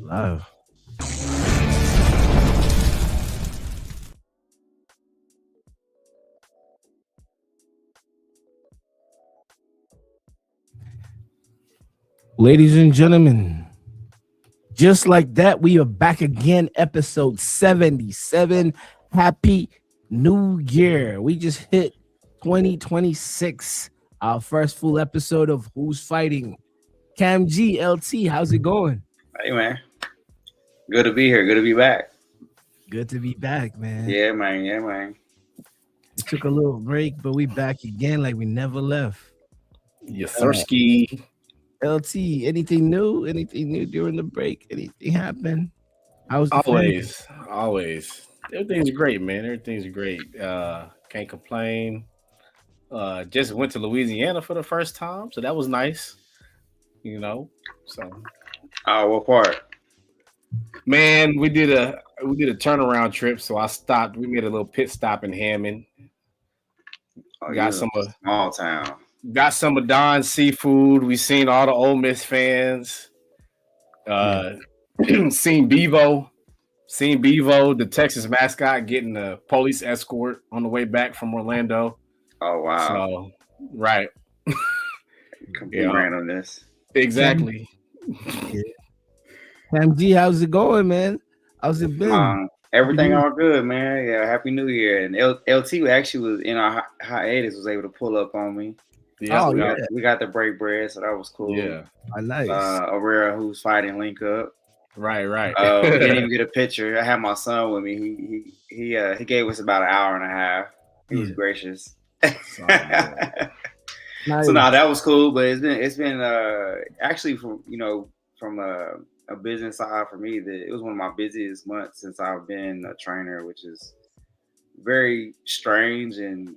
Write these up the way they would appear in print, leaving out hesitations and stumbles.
Love. Ladies and gentlemen, just like that, we are back again, episode 77. Happy New Year. We just hit 2026, our first full episode of Who's Fighting. Kam Gee, LT, how's it going? Hey man, good to be here. Good to be back. Good to be back, man. Yeah, man. Yeah, man. We took a little break, but we back again like we never left. Yes, sir. Ski. LT, anything new? Anything new during the break? Anything happen? How's the Always. Everything's great, man. Everything's great. Can't complain. Just went to Louisiana for the first time, so that was nice. You know, so. What part? Man, we did a turnaround trip, so I stopped. We made a little pit stop in Hammond. Got some small town. Got some of Don's seafood. We seen all the Ole Miss fans. Seen Bevo, the Texas mascot, getting a police escort on the way back from Orlando. Oh wow! So, right. Complete randomness. Exactly. Kam Gee, how's it going, man? How's it been? Everything all good, man. Yeah, Happy New Year. And LT actually was in our hiatus, was able to pull up on me. Yeah, we got the break bread, so that was cool. Yeah, nice. Aurora, who's fighting, link up. Right. We didn't even get a picture. I had my son with me. He gave us about an hour and a half. He was gracious. Nice. So that was cool, but it's been actually from a business side for me, that it was one of my busiest months since I've been a trainer, which is very strange, and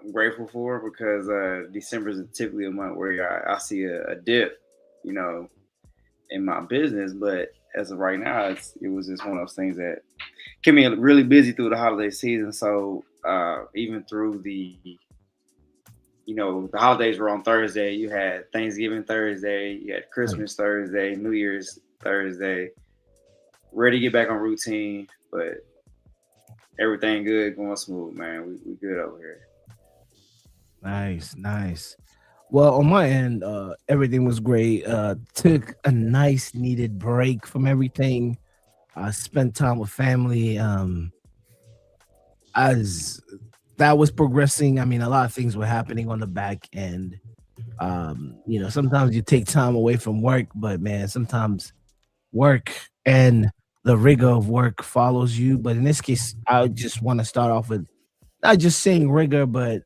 I'm grateful for, because December is typically a month where I see a dip, in my business. But as of right now, it was just one of those things that kept me really busy through the holiday season. So even through the holidays were on Thursday. You had Thanksgiving Thursday, you had Christmas Thursday, New Year's Thursday. Ready to get back on routine, but everything good, going smooth, man. We good over here. Nice. Well, on my end, everything was great. Took a nice needed break from everything. Spent time with family. As that was progressing, I mean, a lot of things were happening on the back end. Sometimes you take time away from work, but man, sometimes work and the rigor of work follows you. But in this case, I just want to start off with not just saying rigor, but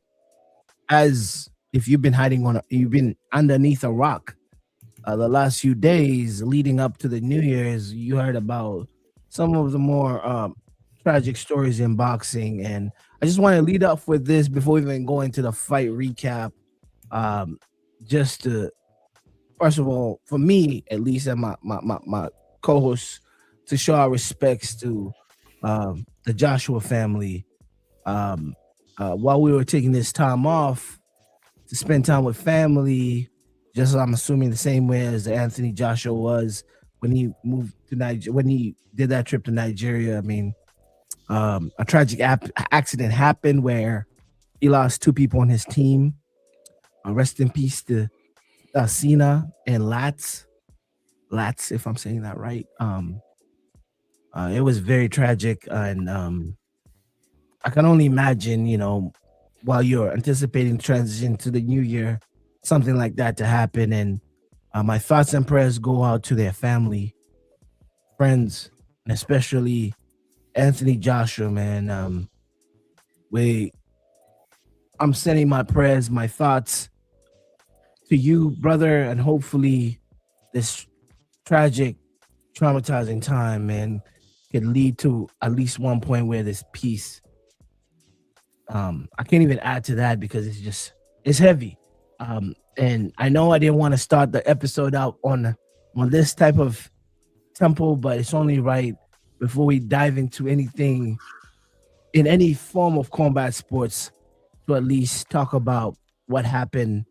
as if you've been underneath a rock the last few days leading up to the New Year's, you heard about some of the more tragic stories in boxing. And I just want to lead off with this before we even go into the fight recap. Just to, first of all, for me, at least, and my co-hosts, to show our respects to the Joshua family. While we were taking this time off to spend time with family, just I'm assuming the same way as Anthony Joshua was when he moved to Nigeria, when he did that trip to Nigeria. I mean, a tragic accident happened where he lost two people on his team. Rest in peace to Sina and Latz, if I'm saying that right. It was very tragic, and I can only imagine, while you're anticipating transition to the new year, something like that to happen. And my thoughts and prayers go out to their family, friends, and especially Anthony Joshua, man. I'm sending my prayers, my thoughts to you, brother, and hopefully this tragic, traumatizing time, man, could lead to at least one point where there's peace. I can't even add to that because it's heavy. And I know I didn't want to start the episode out on this type of tempo, but it's only right before we dive into anything in any form of combat sports to at least talk about what happened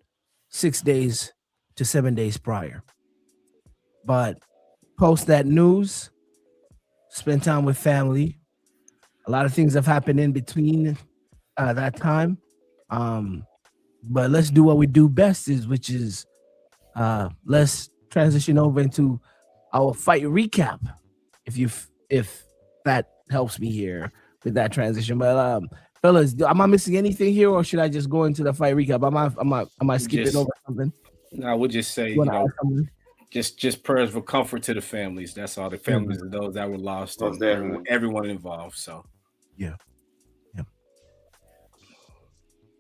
6 days to 7 days prior. But post that news, spend time with family. A lot of things have happened in between that time. Um, but let's do what we do best which is let's transition over into our fight recap. If that helps me here with that transition. But fellas, am I missing anything here, or should I just go into the fight recap? Am I skipping Just, over something? I would just say, You want to add something? just prayers for comfort to the families. That's all. The families of those that were lost, Most and definitely. everyone involved. So Yeah.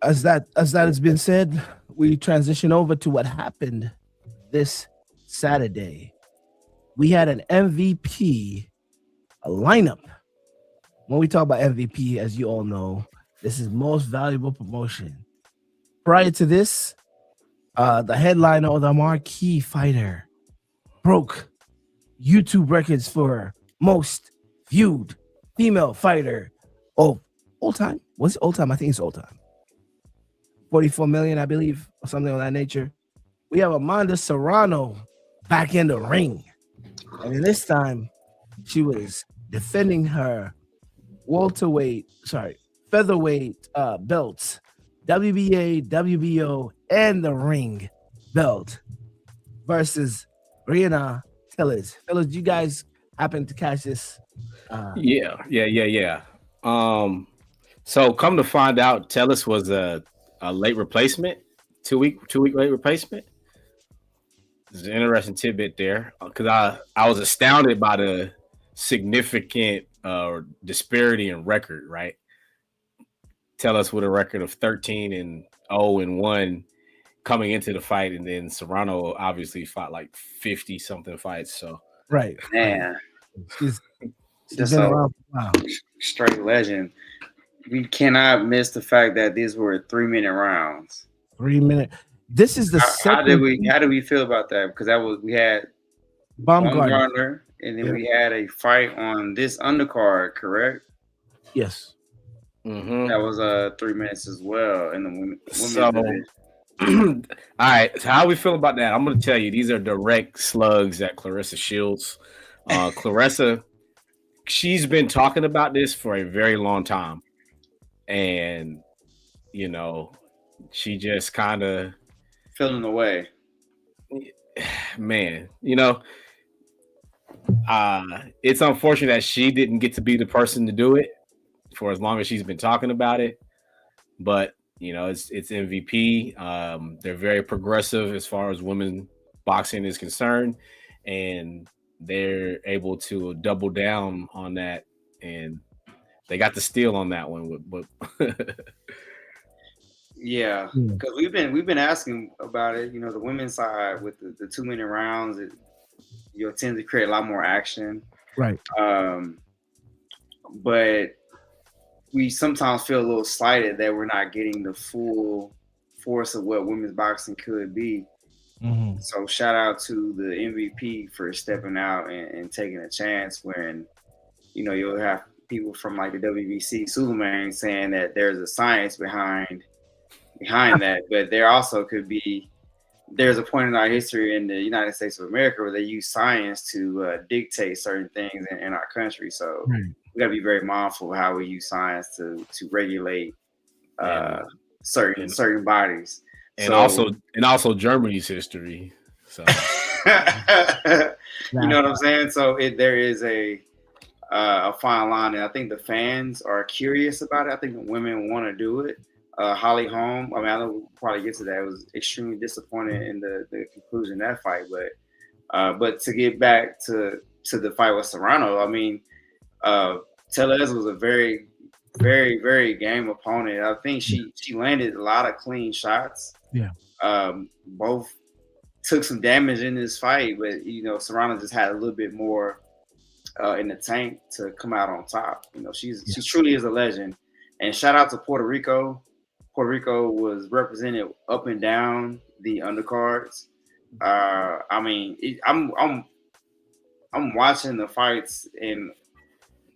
As that has been said, we transition over to what happened this Saturday. We had an MVP, a lineup. When we talk about MVP, as you all know, this is most valuable promotion. Prior to this, the headliner or the marquee fighter broke YouTube records for most viewed female fighter of all time. What's all time? I think it's all time. 44 million, I believe, or something of that nature. We have Amanda Serrano back in the ring. And in this time, she was defending her featherweight belts, WBA, WBO, and the ring belt versus Reina, Tellez. Fellas, you guys happen to catch this? yeah. So come to find out, Tellez was a late replacement, two-week late replacement. There's an interesting tidbit there because I was astounded by the significant disparity in record. Right, Tellez with a record of 13-0-1 coming into the fight, and then Serrano obviously fought like 50 something fights. So right, Man, she's just been a around for a while. straight legend. We cannot miss the fact that these were 3-minute rounds. 3 minutes. This is the How second. did we feel about that? Because we had Baumgartner. and then we had a fight on this undercard, correct? Yes. mm-hmm. That was 3 minutes as well in the women's So, division. all right. So how we feel about that? I'm going to tell you, these are direct slugs at Claressa Shields. Claressa, she's been talking about this for a very long time. And, she just kind of Feeling away. Man, it's unfortunate that she didn't get to be the person to do it for as long as she's been talking about it. But, it's MVP. They're very progressive as far as women boxing is concerned. And they're able to double down on that. And they got the steal on that one. But Yeah, because we've been asking about it. The women's side with the 2-minute rounds, it tend to create a lot more action. Right. But we sometimes feel a little slighted that we're not getting the full force of what women's boxing could be. Mm-hmm. So shout out to the MVP for stepping out and taking a chance when, you'll have people from like the WBC, Suleiman, saying that there's a science behind that, but there also could be. There's a point in our history in the United States of America where they use science to dictate certain things in our country. So we got to be very mindful of how we use science to regulate certain bodies. And also Germany's history. So you know what I'm saying? So there is a fine line, and I think the fans are curious about it. I think the women want to do it. Holly Holm, I know we'll probably get to that. I was extremely disappointed in the conclusion of that fight, but to get back to the fight with Serrano, Tellez was a very, very, very game opponent. I think she landed a lot of clean shots. Yeah. Both took some damage in this fight, but Serrano just had a little bit more in the tank to come out on top. She truly is a legend. And shout out to Puerto Rico. Puerto Rico was represented up and down the undercards. I'm watching the fights, and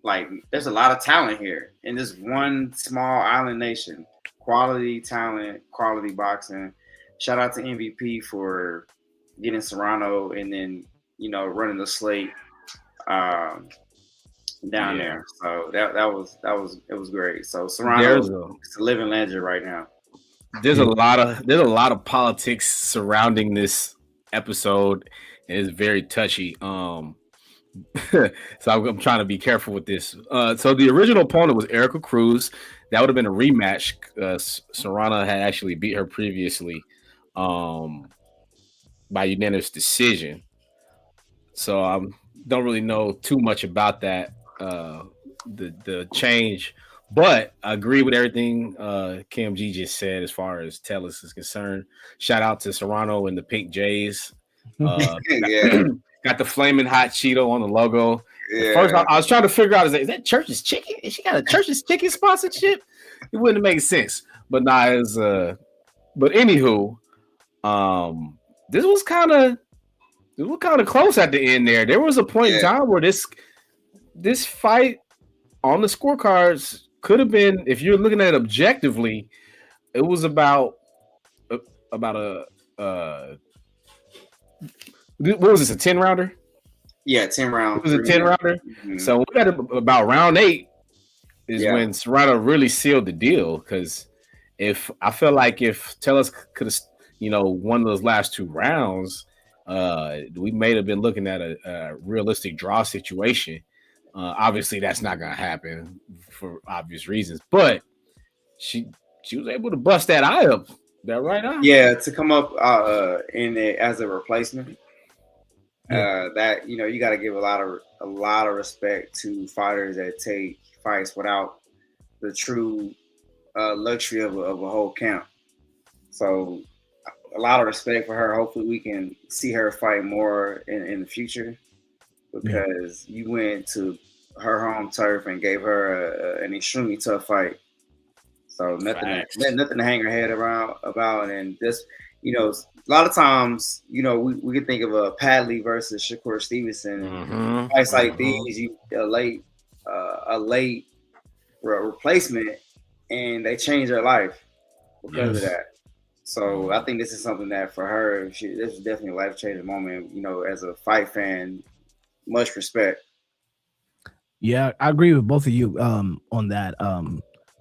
like there's a lot of talent here in this one small island nation. Quality talent, quality boxing. Shout out to MVP for getting Serrano and then running the slate um, down Yeah. there. So it was great. So Serrano There's is a a living legend right now. there's a lot of politics surrounding this episode, and it's very touchy. So I'm trying to be careful with this. So the original opponent was Erica Cruz. That would have been a rematch. Serrano had actually beat her previously um, by unanimous decision. So I don't really know too much about that, the change. But I agree with everything Kam Gee just said as far as Tellez is concerned. Shout out to Serrano and the Pink Jays. Yeah, Got the flaming hot Cheeto on the logo. At first, yeah, I was trying to figure out is that Church's Chicken? Is she got a Church's Chicken sponsorship? It wouldn't make sense. But nah, it's but anywho, this was kind of close at the end there. There was a point in yeah, time where this fight on the scorecards could have been, if you're looking at it objectively, it was about a what was this, a 10 rounder? yeah. 10 rounds. It was a 10 rounder. Mm-hmm. So we got about round 8 is Yeah. when Serrano really sealed the deal. Because if I feel like if Tellez could have, won those last 2 rounds, we may have been looking at a realistic draw situation. Obviously, that's not gonna happen for obvious reasons. But she was able to bust that eye up. That right eye. Yeah, to come up as a replacement. That you got to give a lot of respect to fighters that take fights without the true luxury of a whole camp. So a lot of respect for her. Hopefully we can see her fight more in the future, because you went to her home turf and gave her an extremely tough fight. So nothing to hang her head about, and just a lot of times, we can think of a Padley versus Shakur Stevenson. Fights like these, you a late replacement, and they change their life because of that. So I think this is something that for her, this is definitely a life-changing moment. As a fight fan, much respect. Yeah, I agree with both of you on that.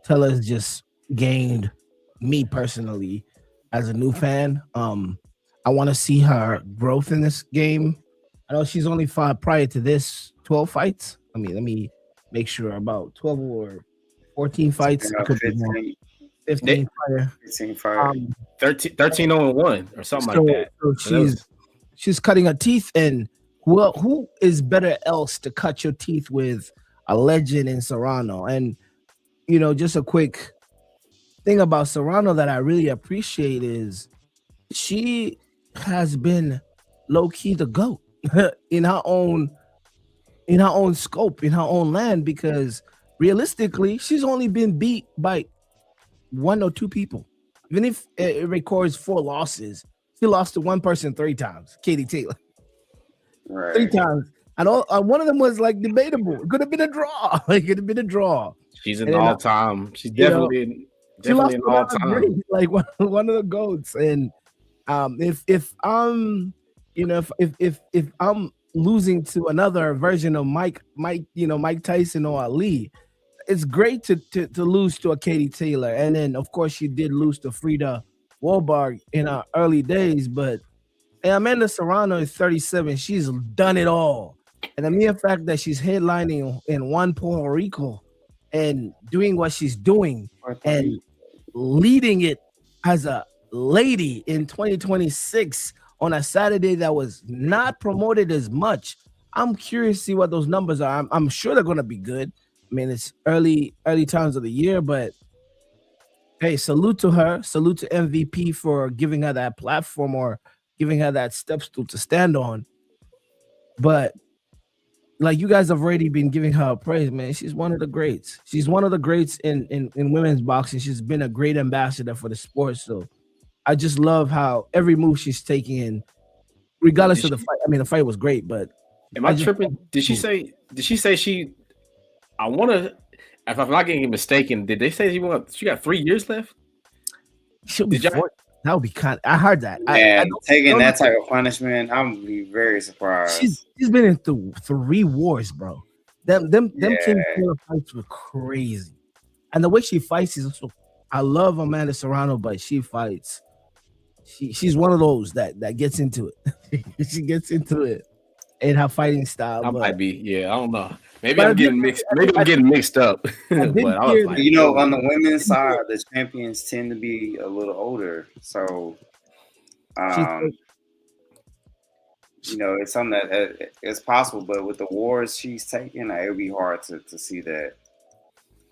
Tellez just gained me personally as a new fan. I want to see her growth in this game. I know she's only fought prior to this 12 fights. I mean, let me make sure, about 12 or 14 fights. I could be more. 15 prior. 15 prior. 13-0-1 or something like that. So she's cutting her teeth, and who is better else to cut your teeth with a legend in Serrano? And just a quick thing about Serrano that I really appreciate is she has been low-key the GOAT in her own scope, in her own land, because realistically she's only been beat by 1 or 2 people. Even if it records 4 losses, she lost to one person 3 times, Katie Taylor. Right. 3 times. And one of them was like debatable. It could have been a draw. It could have been a draw. She's an all-time. She's definitely an all-time. Like one of the GOATs. And if I'm if I'm losing to another version of Mike Tyson or Ali, it's great to lose to a Katie Taylor. And then of course she did lose to Frida Wahlberg in her early days, but Amanda Serrano is 37. She's done it all. And the mere fact that she's headlining in one Puerto Rico and doing what she's doing and leading it as a lady in 2026 on a Saturday that was not promoted as much, I'm curious to see what those numbers are. I'm sure they're going to be good. I mean, it's early times of the year, but hey, salute to her. Salute to MVP for giving her that platform or giving her that step stool to stand on. But like you guys have already been giving her praise, man. She's one of the greats. She's one of the greats in women's boxing. She's been a great ambassador for the sport. So I just love how every move she's taking, regardless of the fight. I mean, the fight was great, but am I tripping? Did she say she? I want to. If I'm not getting mistaken, did they say she got 3 years left? She'll be That would be kind. I heard that. And taking don't that type of punishment, I'm be very surprised. she's been in through 3 wars, bro. Them King Yeah. Taylor fights were crazy, and the way she fights is also. I love Amanda Serrano, but she fights. She's one of those that gets into it. She gets into it in her fighting style. I But might be. Yeah, I don't know. Maybe But I I'm getting did- mixed. Maybe I'm getting mixed up. did But I was hear like, that- You know, on the women's side, the champions tend to be a little older, so she's you know, it's something that it's possible. But with the wars she's taking, it would be hard to see that.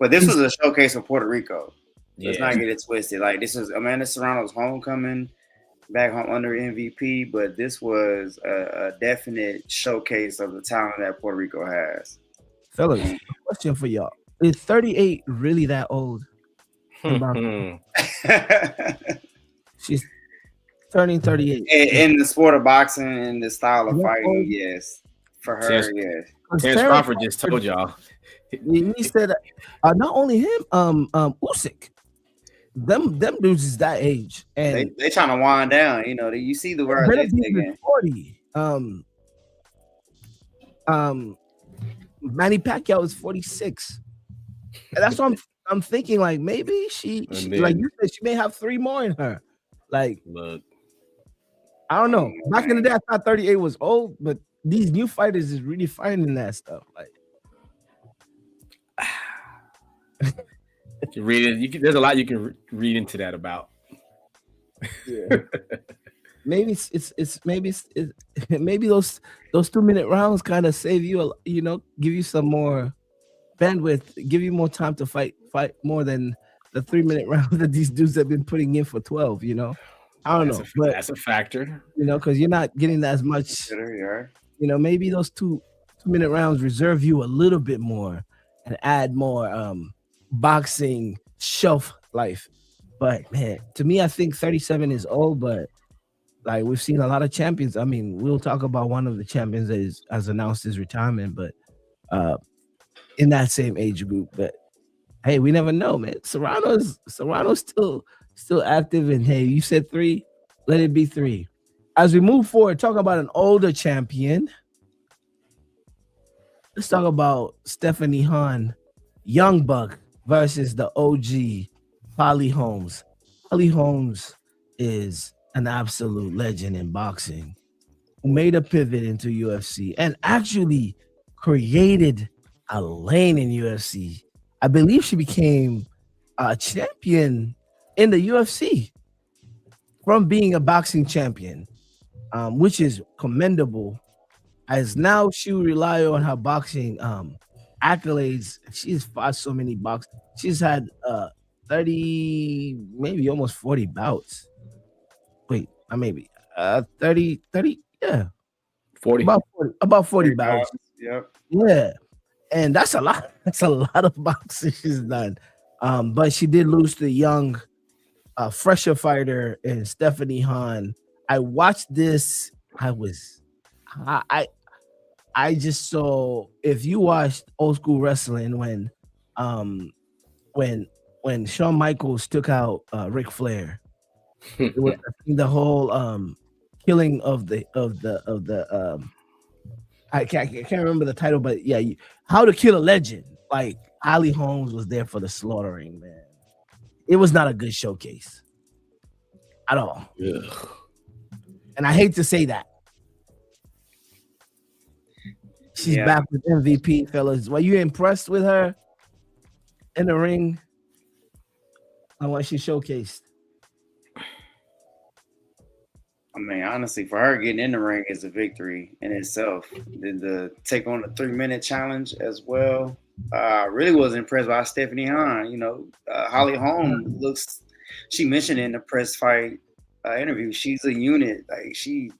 But this was a showcase for Puerto Rico. Let's not get it twisted. Like, this is Amanda Serrano's homecoming back home under MVP, but this was a definite showcase of the talent that Puerto Rico has. fellas. Question for y'all: Is 38 really that old? She's turning 38. in the sport of boxing and the style of Yeah. fighting, yes. For her, Yes. yes. Terrence Crawford just told y'all. He said, not only him, Usyk. Them dudes is that age, and They trying to wind down. You know, you see the world they taking. 40. Manny Pacquiao is 46. And that's what I'm thinking. Like, maybe she like you said, she may have 3 more in her. Like, Look, I don't know. Back in the day, I thought 38 was old, but these new fighters is really finding that stuff. Like, you read it. There's a lot you can read into that about. yeah. maybe it's maybe those 2-minute rounds kind of save you, give you some more bandwidth, give you more time to fight more than the 3-minute rounds that these dudes have been putting in for 12. I don't know, but that's a factor. Because you're not getting as much. Maybe those 2-minute rounds reserve you a little bit more and add more boxing shelf life. But man, to me, I think 37 is old. But like, we've seen a lot of champions. I mean, we'll talk about one of the champions that has announced his retirement, but in that same age group. But hey, we never know, man. Serrano's still active, and hey, you said 3, let it be 3. As we move forward, talk about an older champion. Let's talk about Stephanie Han, Young Buck versus the OG Holly Holmes. Holly Holmes is an absolute legend in boxing who made a pivot into UFC and actually created a lane in UFC. I believe she became a champion in the UFC from being a boxing champion, which is commendable. As now she will rely on her boxing accolades. She's fought so many box. She's had 30, maybe almost 40 bouts. Wait, maybe 30, yeah. 40. About 40 bouts. Yep. Yeah. And that's a lot. That's a lot of boxing she's done. But she did lose to young, fresher fighter in Stephanie Han. I watched this. I just saw, if you watched old school wrestling when Shawn Michaels took out Ric Flair, it was the whole killing of the I can't remember the title, but yeah, How to Kill a Legend. Like, Holly Holmes was there for the slaughtering, man. It was not a good showcase at all. Yeah. And I hate to say that. She's back with MVP, fellas. Were you impressed with her in the ring on what she showcased? I mean, honestly, for her, getting in the ring is a victory in itself. Then to take on the 3-minute challenge as well. Really was impressed by Stephanie Han. Holly Holmes she mentioned in the press fight interview, she's a unit. Like, she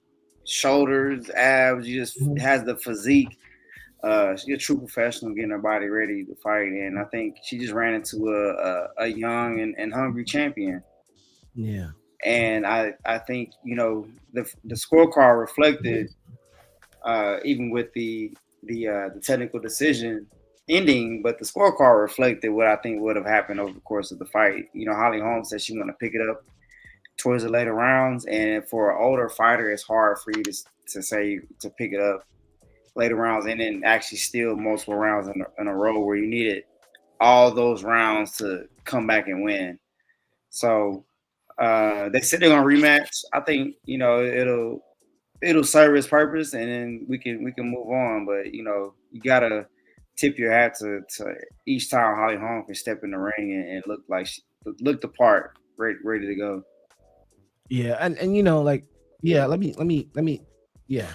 shoulders, abs, she just has the physique. She's a true professional getting her body ready to fight. And I think she just ran into a young and hungry champion. Yeah. And I think, the scorecard reflected, even with the technical decision ending, but the scorecard reflected what I think would have happened over the course of the fight. Holly Holmes said she want to pick it up towards the later rounds. And for an older fighter, it's hard for you to say to pick it up later rounds and then actually steal multiple rounds in a row where you needed all those rounds to come back and win. So they said they're gonna rematch. I think it'll serve its purpose, and then we can move on. But you gotta tip your hat to each time Holly Holm can step in the ring and look the part, ready to go. Yeah, and let me yeah.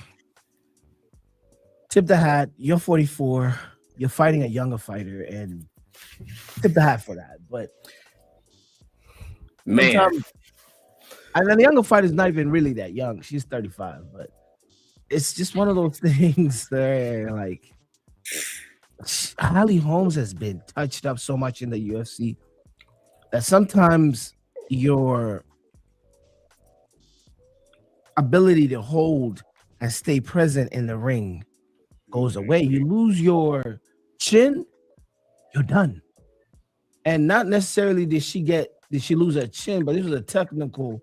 Tip the hat. You're 44. You're fighting a younger fighter, and tip the hat for that. But man, and then the younger fighter's not even really that young. She's 35, but it's just one of those things there. Like Holly Holmes has been touched up so much in the UFC that sometimes your ability to hold and stay present in the ring goes away. You lose your chin, you're done. And not necessarily did she lose her chin, but this was a technical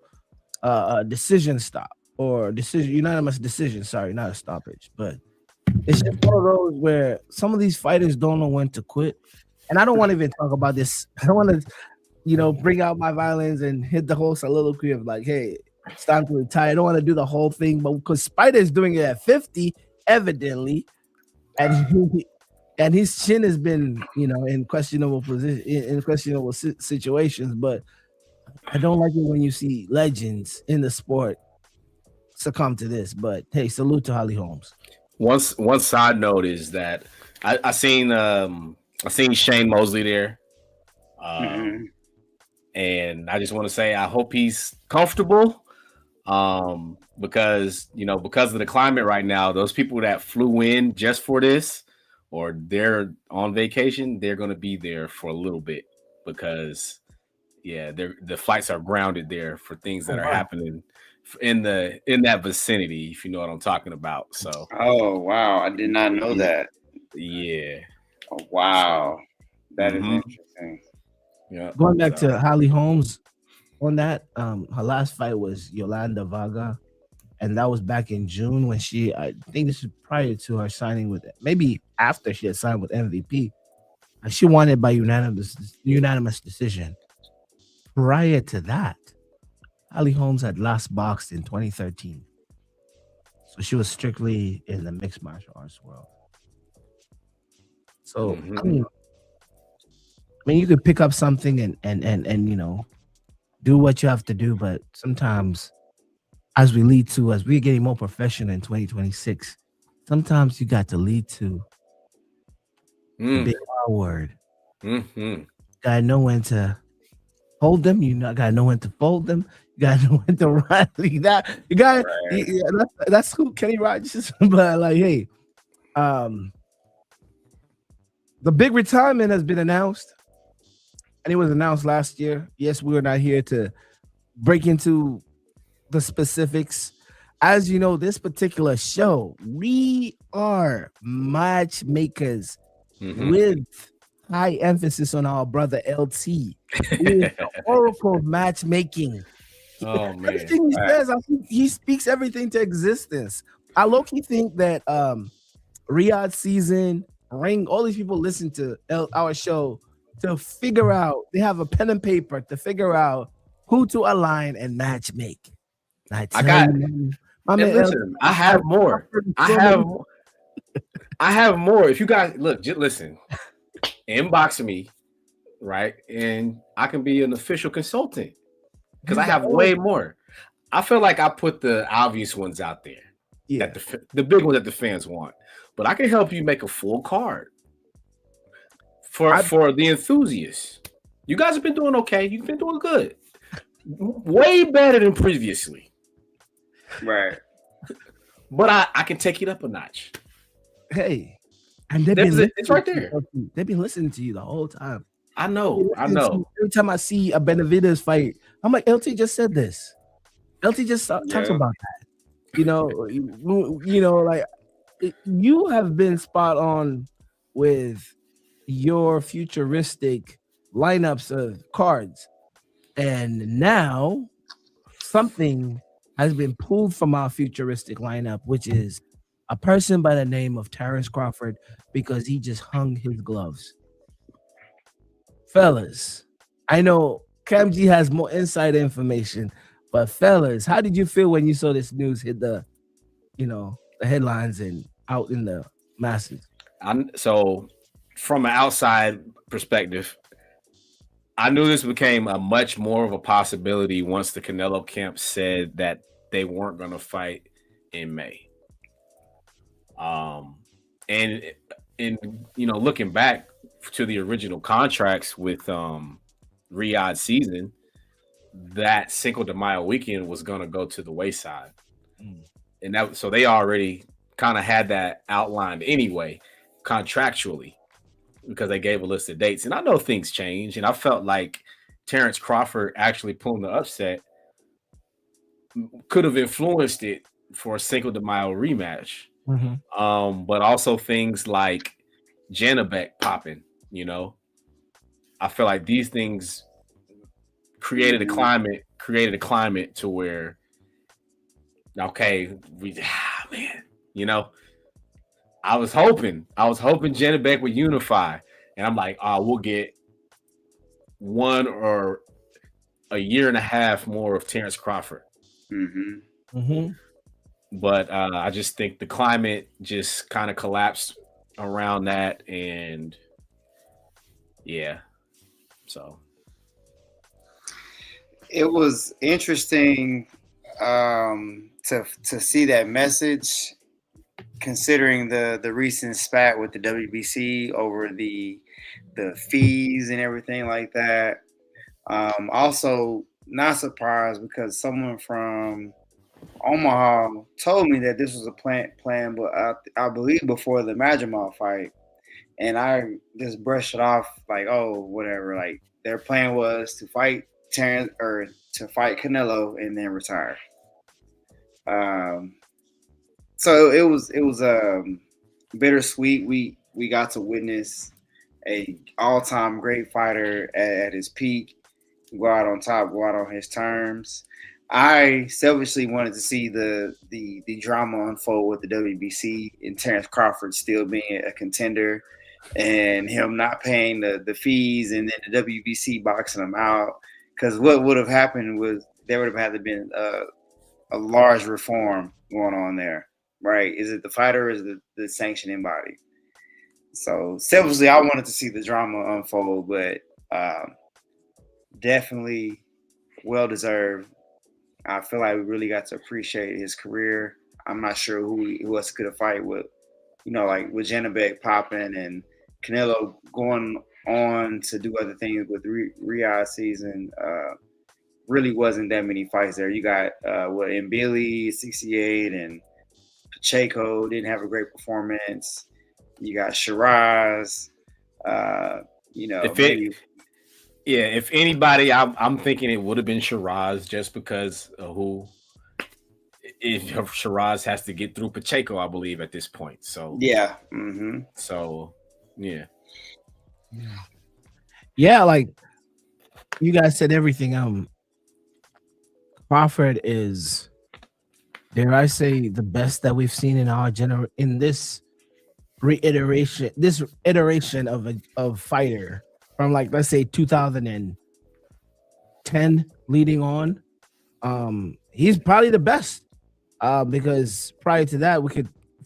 decision stop or unanimous decision. Sorry, not a stoppage, but it's just one of those where some of these fighters don't know when to quit. And I don't want to even talk about this. I don't want to, bring out my violence and hit the whole soliloquy of like, hey, it's time to retire. I don't want to do the whole thing, but because Spider is doing it at 50, evidently, and his chin has been, in questionable position, in questionable situations. But I don't like it when you see legends in the sport succumb to this. But hey, salute to Holly Holmes. One side note is that I seen Shane Mosley there, and I just want to say I hope he's comfortable, because of the climate right now, those people that flew in just for this or they're on vacation, they're going to be there for a little bit because the flights are grounded there for things that are happening in that vicinity, if you know what I'm talking about. So oh wow, I did not know that. Yeah. Oh wow, that is interesting. Yeah. Going back to Holly Holmes on that, her last fight was Yolanda Vaga, and that was back in June when I think this is prior to her signing with, maybe after she had signed with MVP. And she won it by unanimous decision. Prior to that, Holly Holmes had last boxed in 2013. So she was strictly in the mixed martial arts world. So I mean, you could pick up something and do what you have to do, but sometimes as we're getting more professional in 2026, sometimes you got to lead to the big R word. Gotta know when to hold them. You gotta know when to fold them. You gotta know when to rally that. You got that's who Kenny Rogers is. But like, hey, the big retirement has been announced, and it was announced last year. Yes, we were not here to break into the specifics. As you know, this particular show, we are matchmakers with high emphasis on our brother LT. He is the oracle of matchmaking. Oh man! Everything he says, I think he speaks everything to existence. I low-key think that Riyadh season, Ring, all these people listen to our show to figure out. They have a pen and paper to figure out who to align and match make. I have more. I have more. If you guys look, just listen, inbox me, right? And I can be an official consultant because I have way more. I feel like I put the obvious ones out there, that the big ones that the fans want, but I can help you make a full card for the enthusiasts. You guys have been doing okay. You've been doing good, way better than previously, right? But I can take it up a notch. Hey, and it's right there. They've been listening to you the whole time. I know. Every time I see a Benavidez fight, I'm like, LT just said this. LT just talks about that. Like you have been spot on with your futuristic lineups of cards, and now something has been pulled from our futuristic lineup, which is a person by the name of Terrence Crawford, because he just hung his gloves. Fellas, I know Kam Gee has more inside information, but fellas, how did you feel when you saw this news hit the headlines and out in the masses? So, from an outside perspective, I knew this became a much more of a possibility once the Canelo camp said that they weren't going to fight in May. And looking back to the original contracts with Riyadh season, that Cinco de Mayo weekend was going to go to the wayside, and so they already kind of had that outlined anyway, contractually, because they gave a list of dates. And I know things change, and I felt like Terrence Crawford actually pulling the upset could have influenced it for a Cinco de Mayo rematch. But also things like Janabek popping, I feel like these things created a climate to where, okay, I was hoping Janabek would unify, and I'm like, we'll get 1 or a year and a half more of Terrence Crawford. But I just think the climate just kind of collapsed around that, and so it was interesting to see that message, considering the recent spat with the WBC over the fees and everything like that. Also, not surprised because someone from Omaha told me that this was a plan, but I believe before the Majamal fight, and I just brushed it off like, oh, whatever. Like, their plan was to fight Terrence or to fight Canelo and then retire. So it was bittersweet. We got to witness a all-time great fighter at his peak, go out on top, go out on his terms. I selfishly wanted to see the drama unfold with the WBC and Terrence Crawford still being a contender and him not paying the fees, and then the WBC boxing him out. Because what would have happened was there would have had to been a large reform going on there, right? Is it the fighter or is it the sanctioning body? So selfishly, I wanted to see the drama unfold, but definitely well deserved. I feel like we really got to appreciate his career. I'm not sure who else could have fight with, like with Janabek popping and Canelo going on to do other things with Riyadh season. Really wasn't that many fights there. You got Mbili 68 and Pacheco didn't have a great performance. You got Shiraz. If anybody, I'm thinking it would have been Shiraz, just because of if Shiraz has to get through Pacheco, I believe, at this point. So yeah. So yeah, like you guys said everything. Crawford is, dare I say, the best that we've seen in our in this iteration of fighter from, like, let's say 2010 leading on. He's probably the best, because prior to that,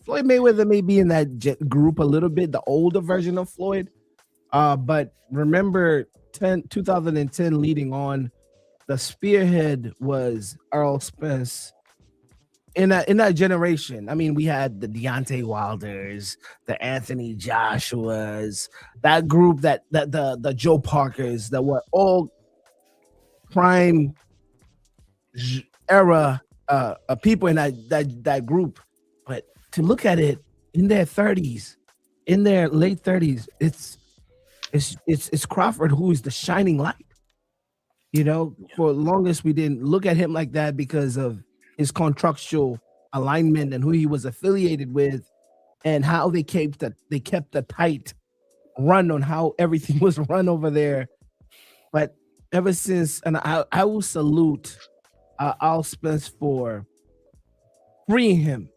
Floyd Mayweather may be in that group a little bit, the older version of Floyd. But remember, 2010 leading on, the spearhead was Earl Spence. In that generation, I mean, we had the Deontay Wilders, the Anthony Joshuas, that group, that the Joe Parkers, that were all prime era people in that group. But to look at it in their 30s, in their late 30s, it's Crawford who is the shining light. For the longest we didn't look at him like that because of his contractual alignment and who he was affiliated with, and how they kept a tight run on how everything was run over there. But ever since, and I will salute Al Spence for freeing him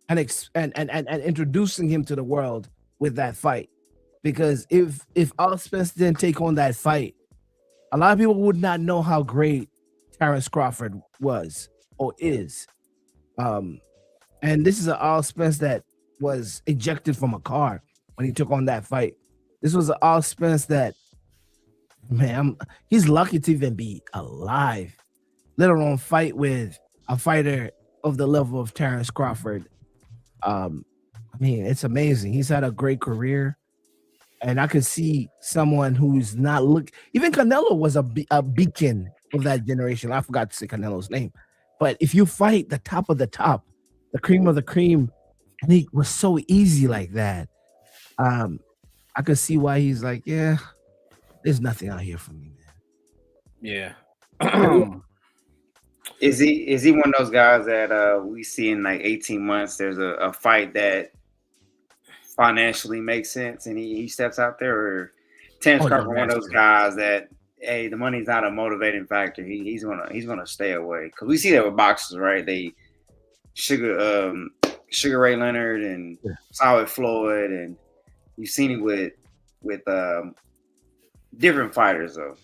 and introducing him to the world with that fight. Because if Al Spence didn't take on that fight, a lot of people would not know how great Terrence Crawford was or is. And this is an Al Spence that was ejected from a car when he took on that fight. This was an Al Spence that, man, he's lucky to even be alive, let alone fight with a fighter of the level of Terrence Crawford. I mean, it's amazing. He's had a great career, and I could see someone who's not even Canelo was a beacon of that generation. I forgot to say Canelo's name, but if you fight the top of the top, the cream of the cream, and he was so easy like that, I could see why he's like, yeah, there's nothing out here for me, man. Yeah. Is he one of those guys that we see in like 18 months? There's a fight that financially makes sense, and he steps out there. Or Terrence Crawford, one of those guys that, hey, the money's not a motivating factor. He's gonna stay away, because we see that with boxers, right? They Sugar Ray Leonard and Solid Floyd, and you've seen it with different fighters though.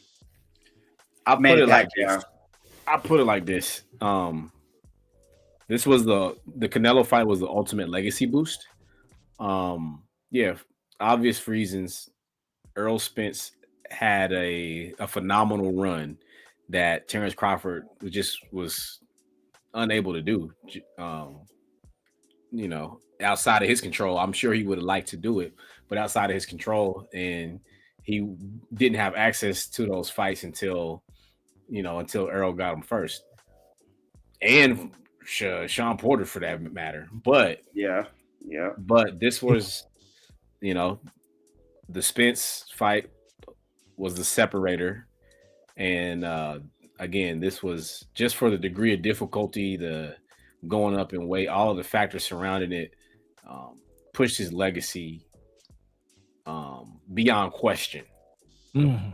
I put it like this. This was the Canelo fight was the ultimate legacy boost. Yeah, obvious reasons. Errol Spence had a phenomenal run that Terrence Crawford was unable to do. Outside of his control. I'm sure he would have liked to do it, but outside of his control, and he didn't have access to those fights until Errol got him first, and Sean Porter for that matter. But but this was, the Spence fight was the separator, and again, this was just for the degree of difficulty, the going up in weight, all of the factors surrounding it, pushed his legacy beyond question. Mm-hmm.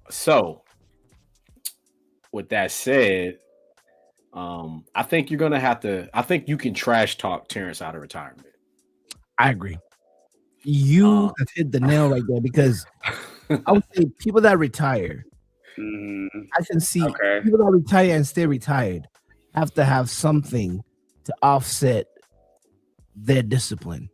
So, with that said, I think you're gonna have to. I think you can trash talk Terrence out of retirement. I agree. You have hit the nail right there, because I would say people that retire, I can see people that retire and stay retired have to have something to offset their discipline.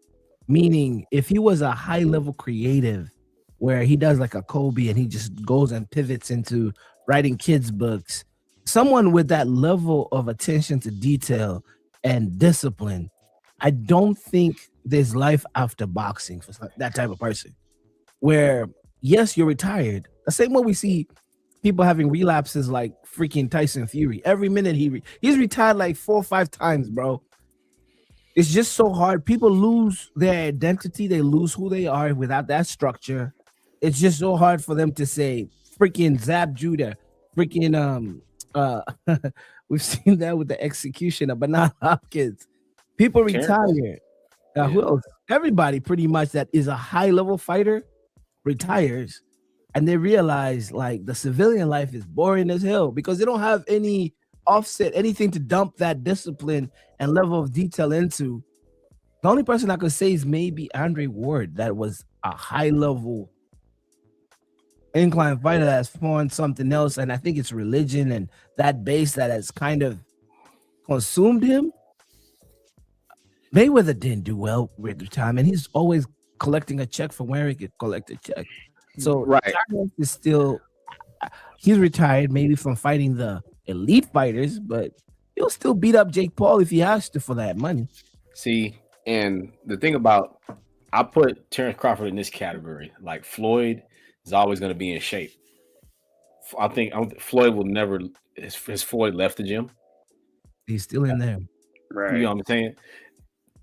Meaning, if he was a high level creative where he does like a Kobe and he just goes and pivots into writing kids' books, someone with that level of attention to detail and discipline, I don't think there's life after boxing for that type of person. Where, yes, you're retired. The same way we see people having relapses like freaking Tyson Fury. Every minute he's retired like 4 or 5 times, bro. It's just so hard. People lose their identity. They lose who they are without that structure. It's just so hard for them to say freaking Zab Judah, freaking we've seen that with the execution of Bernard Hopkins. People retire. Who else? Everybody pretty much that is a high level fighter retires, and they realize like the civilian life is boring as hell because they don't have any offset, anything to dump that discipline and level of detail into. The only person I could say is maybe Andre Ward, that was a high level incline fighter that's fought something else, and I think it's religion and that base that has kind of consumed him. Mayweather didn't do well with the time, and he's always collecting a check for where he could collect a check. So is still, he's retired maybe from fighting the elite fighters, but he'll still beat up Jake Paul if he has to for that money. See, and the thing about, I put Terrence Crawford in this category. Like Floyd is always going to be in shape. I think Floyd will never. Has Floyd left the gym? He's still in there, right? You know what I'm saying?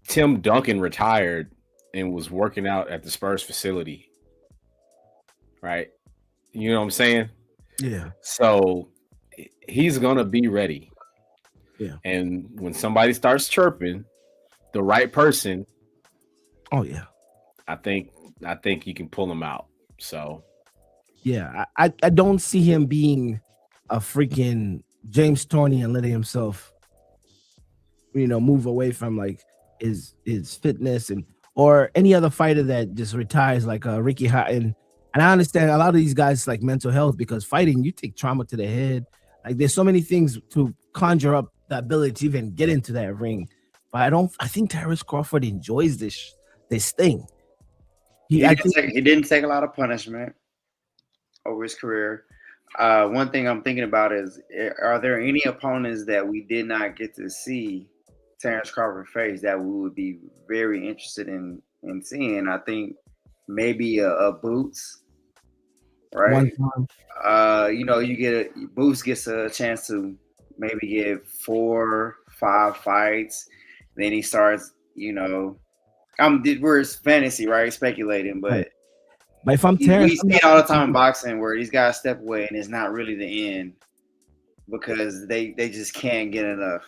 Tim Duncan retired and was working out at the Spurs facility, right? You know what I'm saying? Yeah. So he's gonna be ready. Yeah. And when somebody starts chirping, the right person, oh yeah, I think you can pull him out. So yeah, I don't see him being a freaking James Toney and letting himself, move away from like his fitness, and or any other fighter that just retires like Ricky Hatton. And I understand a lot of these guys like mental health, because fighting, you take trauma to the head. Like there's so many things to conjure up the ability to even get into that ring. But I think Terrence Crawford enjoys this thing. He didn't take a lot of punishment over his career. One thing I'm thinking about is, are there any opponents that we did not get to see Terrence Crawford face that we would be very interested in seeing? I think maybe a Boots, right? Boots gets a chance to maybe get 4-5 fights. Then he starts, we're fantasy, right? Speculating, but if I'm Terrence, we see it all the time in boxing where these guys step away and it's not really the end because they just can't get enough.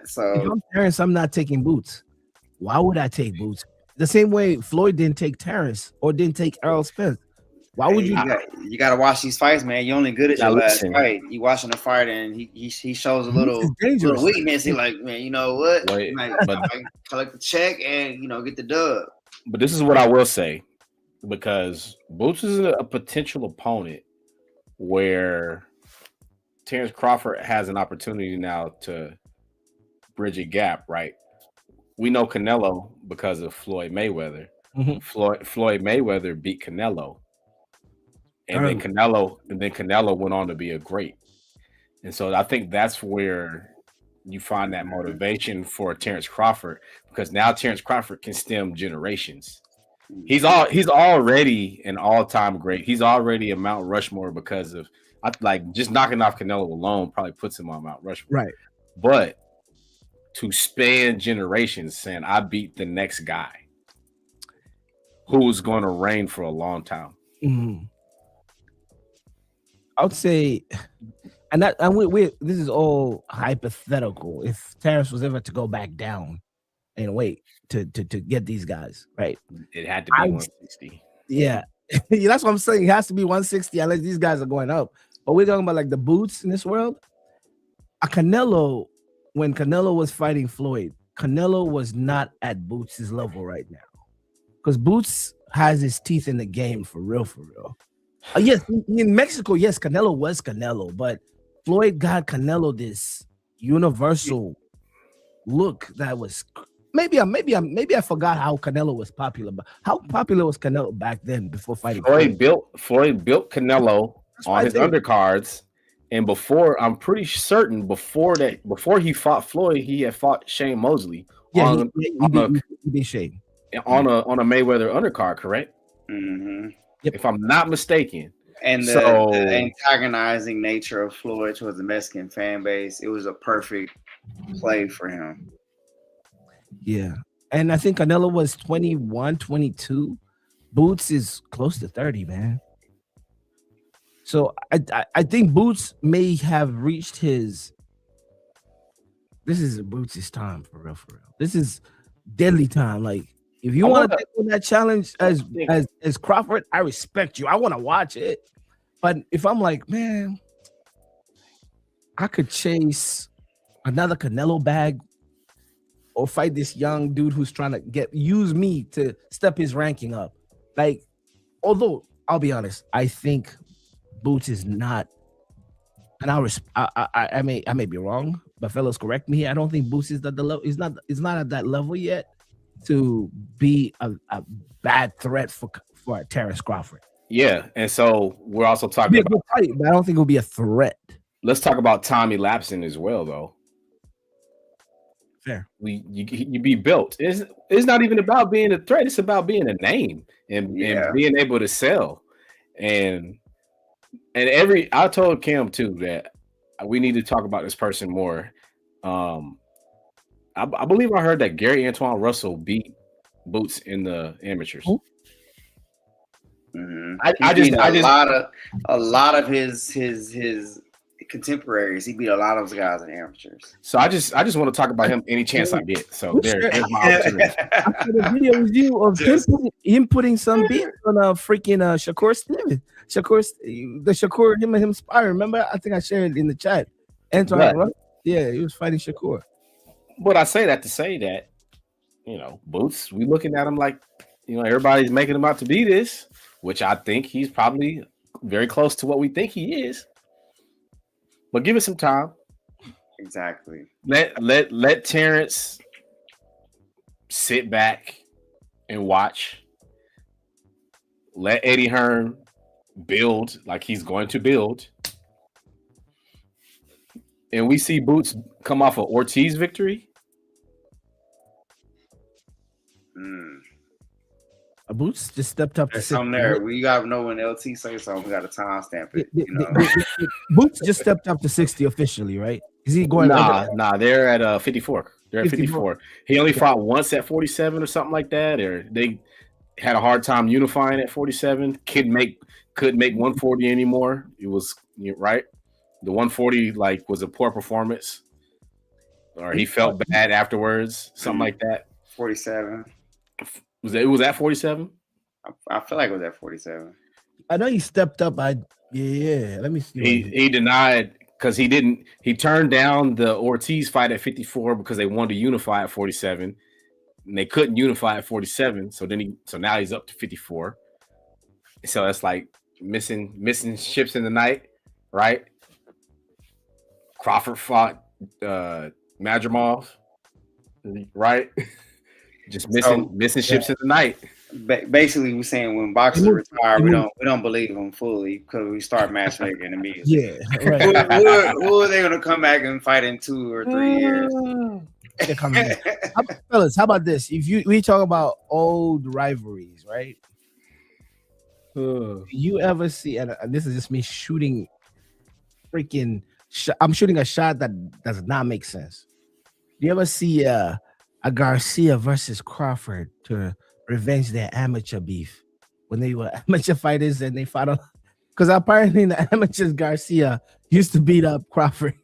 So if I'm Terrence, I'm not taking Boots. Why would I take Boots? The same way Floyd didn't take Terrence or didn't take Errol Spence. Why would you? You got to watch these fights, man. You're only good at your last fight. You watching the fight and he shows a little weakness. He like, man, you know what? Collect the check and get the dub. But this is what I will say, because Boots is a potential opponent where Terrence Crawford has an opportunity now to bridge a gap, right? We know Canelo because of Floyd Mayweather. Mm-hmm. Floyd Mayweather beat Canelo. And then Canelo went on to be a great. And so I think that's where you find that motivation for Terrence Crawford, because now Terrence Crawford can stem generations. He's already an all-time great. He's already a Mount Rushmore because of just knocking off Canelo alone probably puts him on Mount Rushmore. Right. But to span generations, saying I beat the next guy who's going to reign for a long time. Mm-hmm. I would say, and this is all hypothetical. If Terrence was ever to go back down and wait to get these guys, right? It had to be 160. Yeah. That's what I'm saying. It has to be 160 unless these guys are going up. But we're talking about like the Boots in this world. Canelo, when Canelo was fighting Floyd, Canelo was not at Boots' level right now. Because Boots has his teeth in the game for real. Yes, in Mexico, yes, Canelo was Canelo, but Floyd got Canelo this universal look that was maybe I forgot how Canelo was popular, but how popular was Canelo back then before fighting Floyd built Canelo on his undercards, and I'm pretty certain before he fought Floyd, he had fought Shane Mosley. Yeah, he beat Shane on a Mayweather undercard, correct? Mm-hmm. Yep. If I'm not mistaken. And the antagonizing nature of Floyd towards the Mexican fan base, it was a perfect play for him. Yeah. And I think Canelo was 21, 22. Boots is close to 30, man. So I think Boots may have reached his. This is Boots' time for real. This is deadly time. Like, if you want to take on that challenge as Crawford, I respect you. I want to watch it. But if I'm like, man, I could chase another Canelo bag or fight this young dude who's trying to use me to step his ranking up. Like, although I'll be honest, I think Boots is not, and I may be wrong, but fellows, correct me. I don't think Boots is at the level. He's not at that level yet to be a bad threat for Terrence Crawford. Yeah, and so we're also talking about fight, but I don't think it'll be a threat. Let's talk about Tommy Lapson as well, though. Fair. You be built. It's not even about being a threat. It's about being a name and being able to sell. And I told Cam too that we need to talk about this person more. I believe I heard that Gary Antoine Russell beat Boots in the amateurs. Mm-hmm. A lot of his contemporaries. He beat a lot of those guys in amateurs. So I just want to talk about him any chance I get. So there's my opportunity. I saw the video with you of him putting some beat on a freaking Shakur Stevenson. Him and him spar. Remember? I think I shared it in the chat. Antoine, right? Yeah, he was fighting Shakur. But I say that to say that, Boots, we looking at him like, everybody's making him out to be this, which I think he's probably very close to what we think he is. But give it some time. Exactly. Let Terrence sit back and watch. Let Eddie Hearn build like he's going to build. And we see Boots come off an Ortiz victory. Boots just stepped up. There's something there. We got to know when LT say something. We got to timestamp it. Boots just stepped up to 60 officially, right? Is he going? Nah. They're at 54. They're at 54. He only fought once at 47 or something like that, or they had a hard time unifying at 47. Couldn't make 140 anymore. It was right. The 140 was a poor performance, or he felt bad afterwards, something like that. 47. It was at 47? I feel like it was at 47. I know he stepped up. Let me see. He denied because he turned down the Ortiz fight at 54 because they wanted to unify at 47, and they couldn't unify at 47. So now he's up to 54. So that's like missing ships in the night, right? Crawford fought Madrimov, right? Just missing ships in the night. Basically, we're saying when boxers retire, we don't believe them fully because we start matchmaking immediately. Yeah, right. Who are they going to come back and fight in 2 or 3 years? They're coming back. Fellas, how about this? We talk about old rivalries, right? Do you ever see? And this is just me shooting freaking. I'm shooting a shot that does not make sense. Do you ever see a Garcia versus Crawford to revenge their amateur beef when they were amateur fighters and they fought on? Because apparently in the amateurs, Garcia used to beat up Crawford.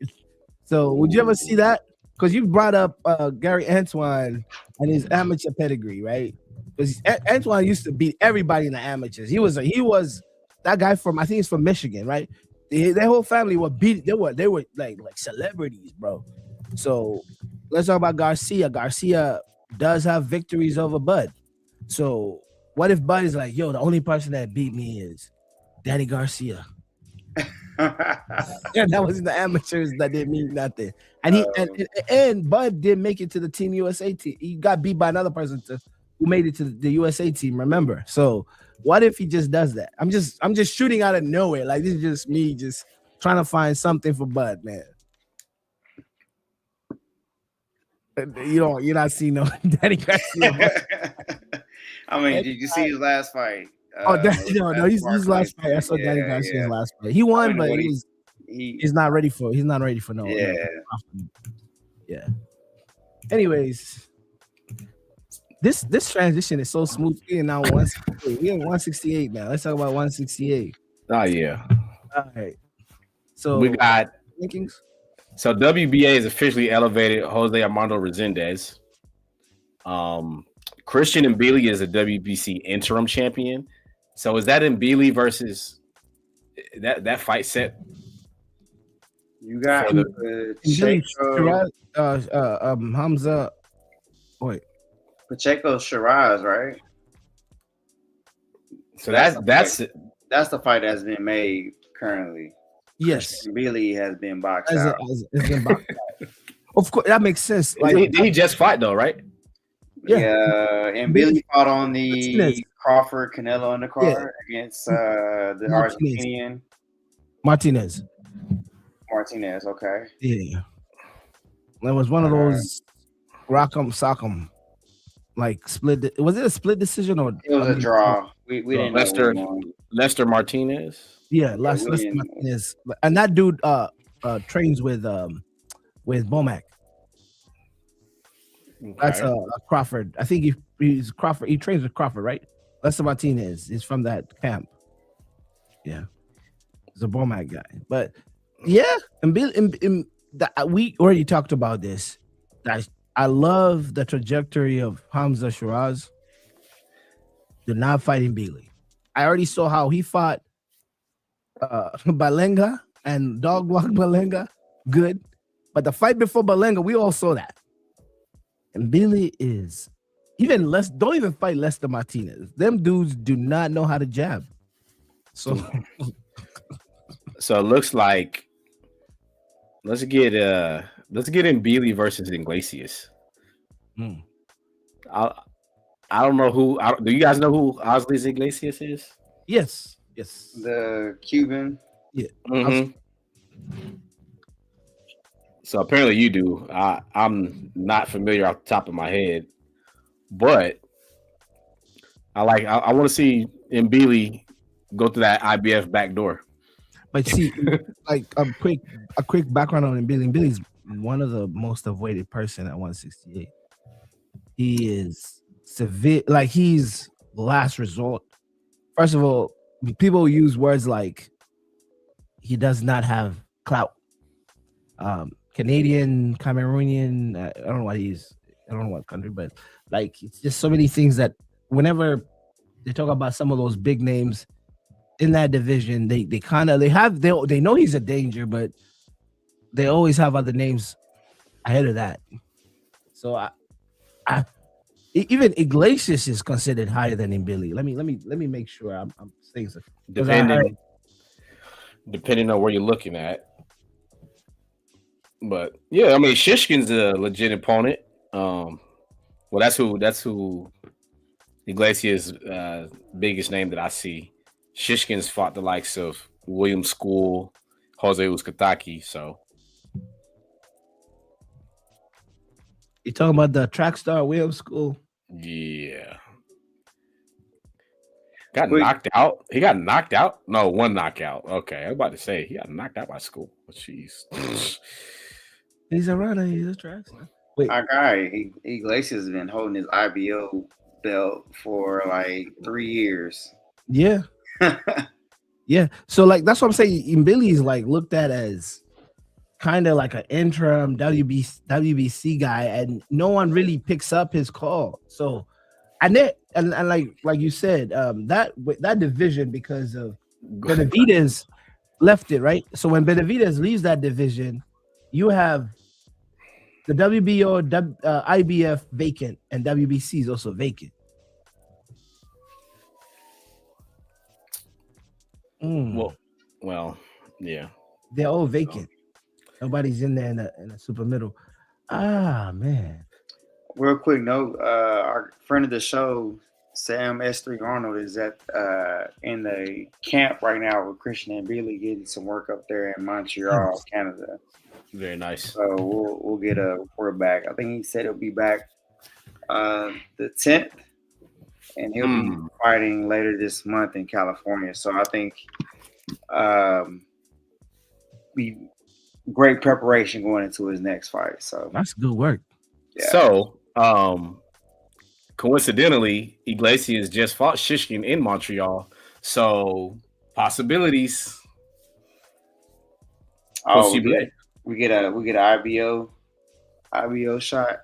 So would you ever see that? Because you brought up Gary Antoine and his amateur pedigree, right? Because Antoine used to beat everybody in the amateurs. He was that guy from, I think he's from Michigan, right? Their whole family were beat. They were like celebrities, bro. So let's talk about Garcia. Garcia does have victories over Bud. So what if Bud is like, yo, the only person that beat me is Danny Garcia? Yeah, that was in the amateurs. That didn't mean nothing. And and Bud did make it to the Team USA team. He got beat by another person who made it to the USA team. Remember? So what if he just does that? I'm just shooting out of nowhere. Like this is just me just trying to find something for Bud, man. You're not seeing no Danny Garcia. I mean, did you see his last fight? His last fight. I saw Danny Garcia's last fight. He won, but he's not ready for. He's not ready for no. Yeah. Anyways, this transition is so smooth. We're now 168. We're 168 now. Let's talk about 168. Oh yeah. All right. So we got rankings. So WBA has officially elevated Jose Armando Resendez. Christian Mbili is a WBC interim champion. So is that Mbili versus that fight set? You got Hamza. Wait, Pacheco Shiraz, right? So that's the fight that's been made currently. Yes, Billy has been boxed out. It's been boxed out. Of course, that makes sense. Did he just fight though, right? Yeah, and Billy fought on the Crawford Canelo undercard against the Argentinian Martinez. Okay. Yeah, it was one of those rock'em sock'em, like split. Was it a split decision or it was a draw? We didn't know Lester Martinez. Yeah, Lester Martinez, and that dude trains with Bomac. Okay. That's Crawford. I think he's Crawford. He trains with Crawford, right? Lester Martinez is from that camp. Yeah, he's a Bomac guy. But yeah, we already talked about this. I love the trajectory of Hamza Shiraz. They're not fighting Billy. I already saw how he fought Balenga and Dog Walk Balenga good. But the fight before Berlanga, we all saw that. And Billy is even less. Don't even fight Lester Martinez. Them dudes do not know how to jab. So So it looks like let's get in Beasley versus Iglesias. mm, I don't know who. Do you guys know who Osleys Iglesias is? yes. The Cuban. Yeah. Mm-hmm. So apparently you do. I'm not familiar off the top of my head, but I want to see Mbili go through that IBF back door. But see, like a quick background on Billy. Billy's one of the most avoided person at 168. He is severe, like he's last resort. First of all, people use words like he does not have clout. Canadian, Cameroonian, I don't know what he's, I don't know what country, but like it's just so many things that whenever they talk about some of those big names in that division, they know he's a danger, but they always have other names ahead of that. So even Iglesias is considered higher than Mbili. Let me make sure I'm saying so. Depending on where you're looking at. But yeah, I mean Shishkin's a legit opponent. Well, that's who Iglesias' biggest name that I see. Shishkin's fought the likes of William School, Jose Uzcategui. So you talking about the track star William School? Yeah. Knocked out. He got knocked out. No, one knockout. Okay, I was about to say he got knocked out by School. Jeez. He's a runner. He's a track star. Wait, our guy Iglesias has been holding his IBO belt for like 3 years. Yeah. Yeah. So like that's what I'm saying. Billy is like looked at as kind of like an interim WBC guy, and no one really picks up his call. So and like you said, that division, because of Benavidez left it, right? So when Benavidez leaves that division, you have the WBO, IBF vacant, and WBC is also vacant. Well, yeah. They're all vacant. Nobody's in there in the super middle. Ah, man. Real quick note, our friend of the show, Sam S3 Arnold, is at in the camp right now with Christian and Billy, getting some work up there in Montreal, Canada. Very nice. So we'll get a report back. I think he said he'll be back the 10th, and he'll be fighting later this month in California. So I think be great preparation going into his next fight. So that's good work. Yeah. So coincidentally, Iglesias just fought Shishkin in Montreal. So possibilities. Oh, we get an IBO shot.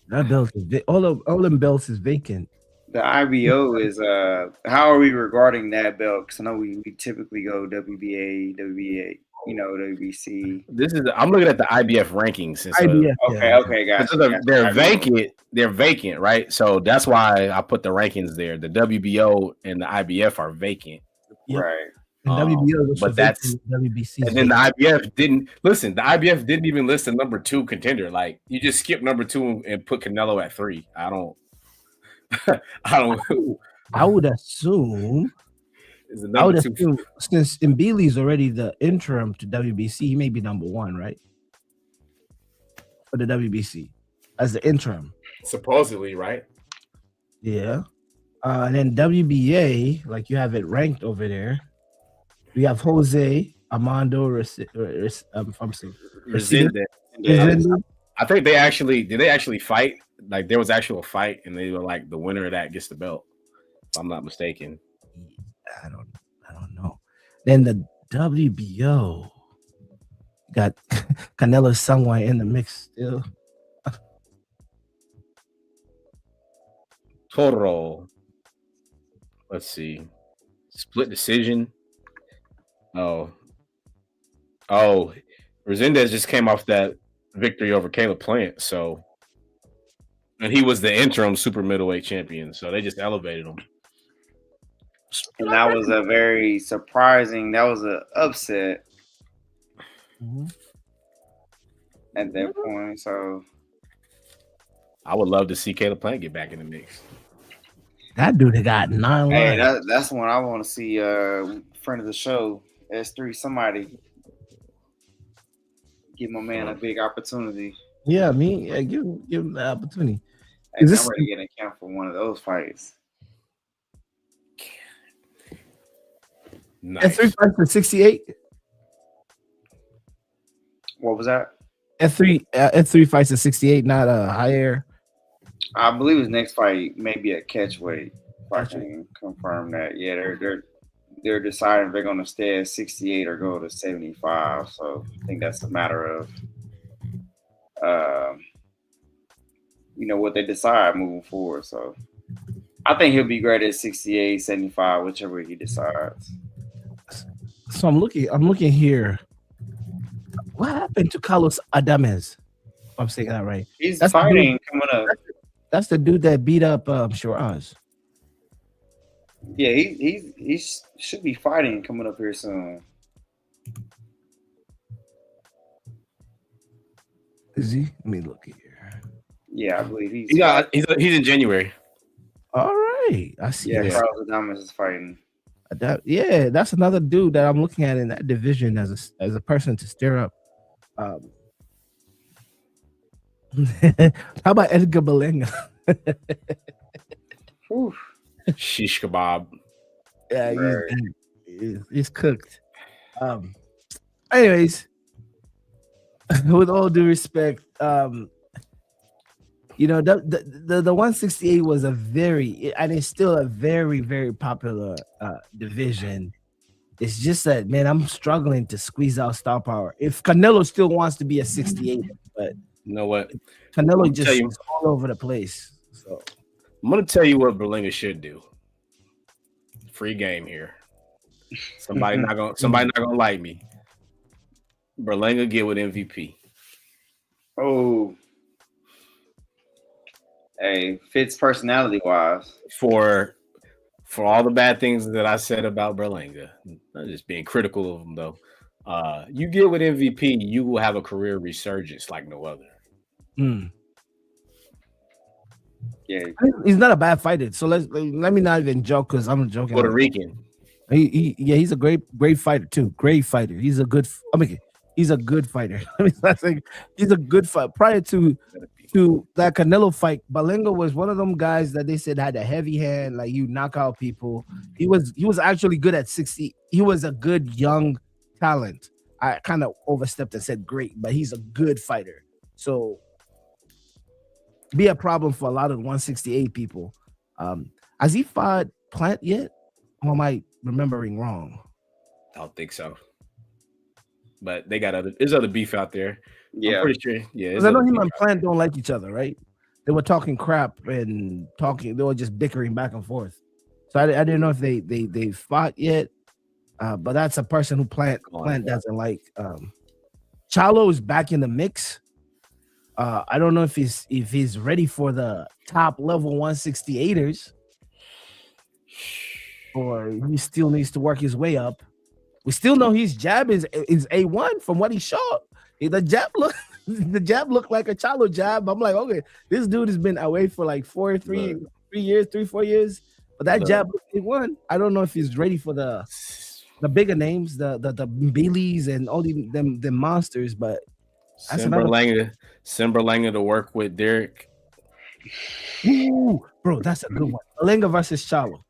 That belt is all them belts is vacant. The IBO is how are we regarding that belt? Because I know we typically go WBA, WBC. I'm looking at the IBF rankings. IBF, okay, guys. They're vacant. They're vacant, right? So that's why I put the rankings there. The WBO and the IBF are vacant, right? And WBO, but that's WBC. And then the IBF didn't listen. The IBF didn't even list the number 2 contender. Like you just skip number 2 and put Canelo at 3. I don't. I would assume. Since Mbili is already the interim to WBC, he may be number 1, right? For the WBC as the interim, supposedly, right? Yeah. And then WBA, like you have it ranked over there. We have Jose Armando Resende. I think they actually fight. Like there was actual fight, and they were like the winner of that gets the belt. If I'm not mistaken. I don't know. Then the WBO got Canelo somewhere in the mix still. Toro. Let's see. Split decision. Oh. Oh, Resendez just came off that victory over Caleb Plant, so and he was the interim super middleweight champion, so they just elevated him. And that was a very surprising. That was an upset at that point. So I would love to see Caleb Plant get back in the mix. That dude got 9 hey, lines. that's one I want to see. Friend of the show, S3, somebody give my man a big opportunity. Yeah, give him the opportunity. Hey, I'm ready to get in camp for one of those fights. Nice. F3 fights for 68. What was that? F3 fights at 68, not a higher. I believe his next fight may be a catch weight. If I can confirm that. Yeah, they're deciding if they're going to stay at 68 or go to 75. So I think that's a matter of, what they decide moving forward. So I think he'll be great at 68, 75, whichever he decides. So I'm looking here. What happened to Carlos Adames? I'm saying that right. He's fighting coming up. That's the dude that beat up Shiraz. Yeah, he should be fighting coming up here soon. Is he? Let me look here. Yeah, I believe he's in January. All right, I see. Yeah, Carlos Adames is fighting. That's another dude that I'm looking at in that division as a person to stir up. How about Edgar Berlanga? Shish kebab. Yeah, he's cooked. Anyways, with all due respect, the 168 was it's still a very, very popular division. It's just that, man, I'm struggling to squeeze out star power. If Canelo still wants to be a 68, but you know what? Canelo just is all over the place. So I'm gonna tell you what Berlanga should do. Free game here. Somebody not gonna like me. Berlanga get with MVP. Oh. Hey, fits personality wise. For all the bad things that I said about Berlanga, I'm just being critical of him though. You get with MVP, you will have a career resurgence like no other. Yeah, he's not a bad fighter. So let me not even joke because I'm joking. Puerto Rican. He's a great fighter too. Great fighter. He's a good fighter. He's a good fighter. Prior to that Canelo fight, Berlanga was one of them guys that they said had a heavy hand, like you knock out people. He was actually good at 60. He was a good young talent. I kind of overstepped and said great, but he's a good fighter. So be a problem for a lot of 168 people. Has he fought Plant yet? Or am I remembering wrong? I don't think so. But they got there's other beef out there. Yeah, I'm pretty sure. Yeah, because I know him and Plant don't like each other, right? They were talking crap and talking. They were just bickering back and forth. So I didn't know if they fought yet. But that's a person who Plant doesn't like. Charlo is back in the mix. I don't know if he's ready for the top level 168ers, or he still needs to work his way up. We still know his jab is A1 from what he showed. The jab looked like a Charlo jab. I'm like, okay, this dude has been away for like 4 years. But that jab looked A1. I don't know if he's ready for the bigger names, the Baileys and all them monsters, but Berlanga to work with Derek. Ooh, bro, that's a good one. Berlanga versus Charlo.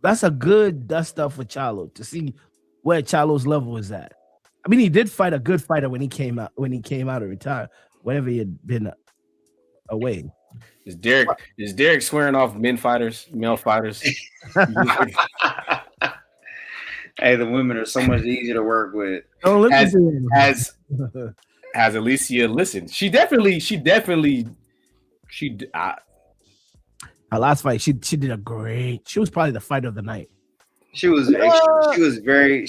That's a good dust up for Charlo to see where Charlo's level is at. I mean, he did fight a good fighter when he came out of retire, whenever he had been away. Is Derek swearing off male fighters? Hey, the women are so much easier to work with. As Alicia listened, her last fight, she did a great. She was probably the fighter of the night. She was very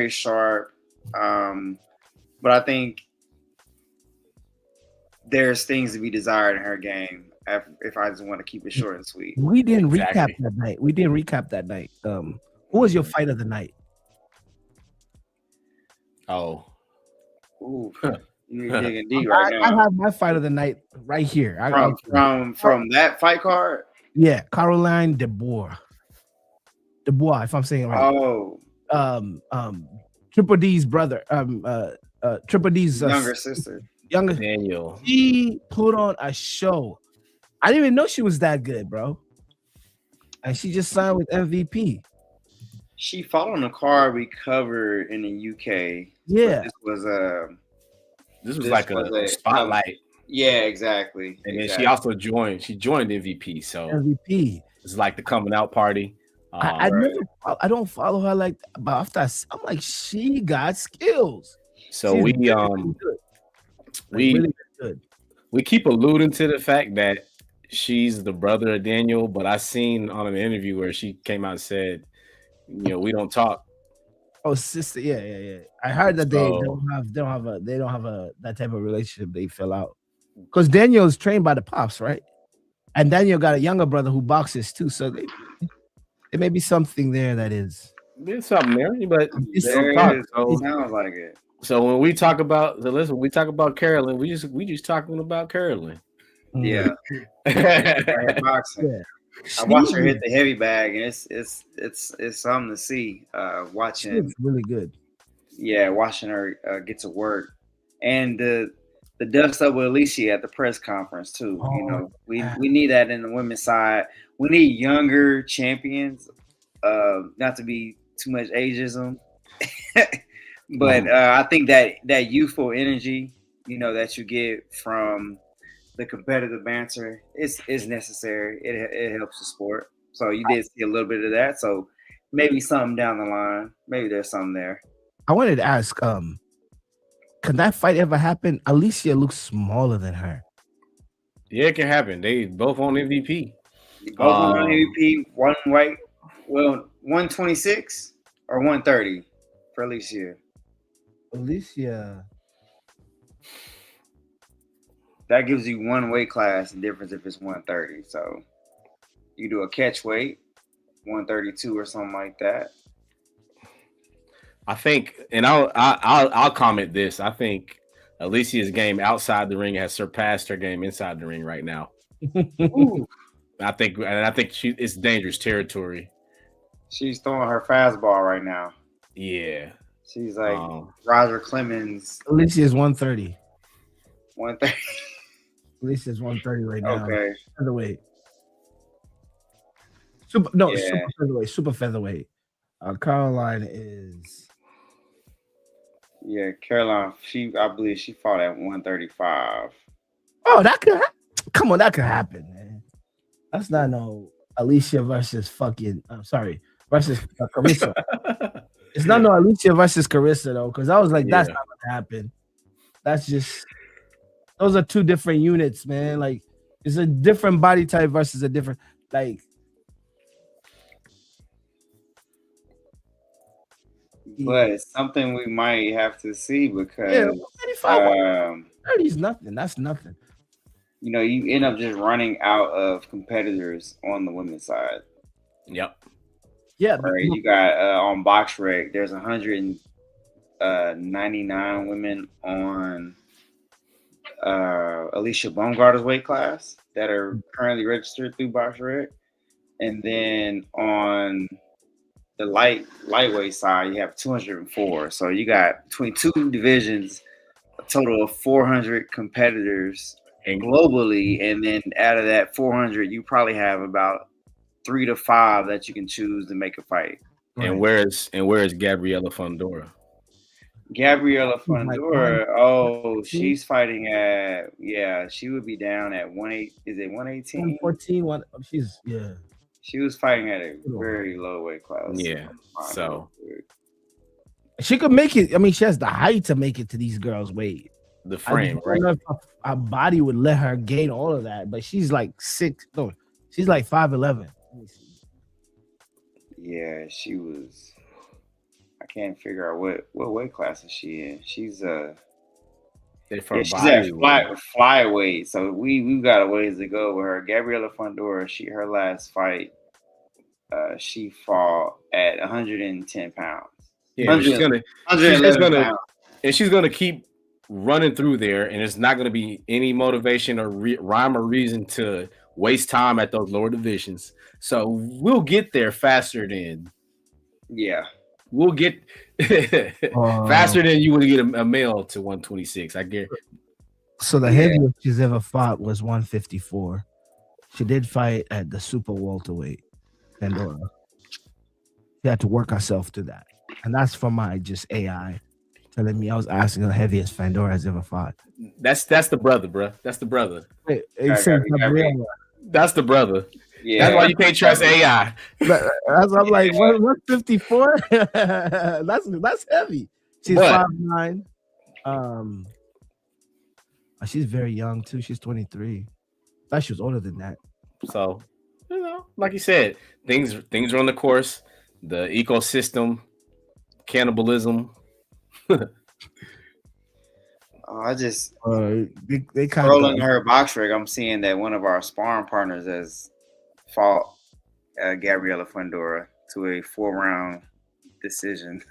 sharp. But I think there's things to be desired in her game. If I just want to keep it short and sweet. We didn't recap Exactly. that night. We didn't recap that night. Who was your fight of the night? Oh, Ooh, you're digging deep right I now. have my fight of the night right here. From that fight card. Yeah, Caroline Dubois, if I'm saying it right. Oh, Triple D's brother. Triple D's younger sister. Younger. Daniel. She put on a show. I didn't even know she was that good, bro. And she just signed with MVP. She fought on the card we covered in the UK. Yeah. This was like a spotlight. Yeah, exactly. And then she also joined MVP. So MVP. It's like the coming out party. I don't follow her like that, but after I'm like, she got skills. So She's really good. We keep alluding to the fact that she's the brother of Daniel, but I seen on an interview where she came out and said, we don't talk. Oh, sister, yeah. I heard that they don't have that type of relationship. They fell out because Daniel is trained by the pops, right? And Daniel got a younger brother who boxes too, so there may be something there that is. There's something there, but it sounds like it. So when we talk about Carolyn, we just talking about Carolyn. Yeah. Boxing. Yeah. I watched her hit the heavy bag, and it's something to see. Watching, it's really good. Yeah, watching her get to work, and the dust up with Alicia at the press conference too. We need that in the women's side. We need younger champions. Not to be too much ageism, but I think that youthful energy, that you get from the competitive banter is necessary. It helps the sport. So you did see a little bit of that. So maybe something down the line. Maybe there's something there. I wanted to ask, can that fight ever happen? Alicia looks smaller than her. Yeah, it can happen. They both on MVP. Both on MVP. One weight. Well, 126 or 130 for Alicia. That gives you one weight class difference if it's 130. So you do a catch weight, 132 or something like that. I think, and I'll comment this. I think Alicia's game outside the ring has surpassed her game inside the ring right now. I think it's dangerous territory. She's throwing her fastball right now. Yeah. She's like Roger Clemens. Alicia's 130. 130. Alicia's 130 right now. Okay. Featherweight. Super featherweight. Caroline is. Yeah, Caroline. I believe she fought at 135. Oh, that could happen, man. That's not no Alicia versus versus Carissa. It's not no Alicia versus Carissa though, because I was like, that's not gonna happen. That's just those are two different units, man. Like it's a different body type versus a different like. But it's something we might have to see because 30 is nothing. That's nothing. You end up just running out of competitors on the women's side. Yep. Yeah. Right. You got on BoxRec, there's 199 women on Alicia Baumgartner's weight class that are currently registered through BoxRec, and then on the lightweight side, you have 204. So you got between two divisions, a total of 400 competitors globally, and then out of that 400, you probably have about 3 to 5 that you can choose to make a fight. And where is Gabriela Fundora? Gabriela Fundora, she's fighting at she would be down at 118. Is it 118? 114. She was fighting at a very low weight class. Yeah. So she could make it. I mean, she has the height to make it to these girls' weight. The frame, right? I don't know if her body would let her gain all of that, but she's like 6. No, she's like 5'11". Yeah, she was. I can't figure out what weight class is she in. They Yeah, from she's at Bollywood. flyweight. So we've got a ways to go with her. Gabriela Fundora, her last fight, she fought at 110 pounds. Yeah, but 100, she's just 111 gonna, pounds. and she's gonna keep running through there, and it's not gonna be any motivation or rhyme or reason to waste time at those lower divisions. So we'll get there faster than Yeah. we'll get Uh, faster than you would get a male to 126. I get. so the Yeah. heaviest she's ever fought was 154. She did fight at the super welterweight, Pandora. She had to work herself to that, and that's from my just AI telling me I was asking the heaviest Pandora has ever fought. That's the brother, bro. That's the brother. Wait, it Gotta- says gotta be- Gabriela. That's the brother. Yeah. That's why you can't trust AI. That's I'm like, what 154? That's heavy. She's But- 5'9". She's very young too. She's 23. I thought she was older than that. So, like you said, things are on the course. The ecosystem, cannibalism. I just They kind scrolling of her box rig. I'm seeing that one of our sparring partners has fought Gabriela Fundora to a 4-round decision.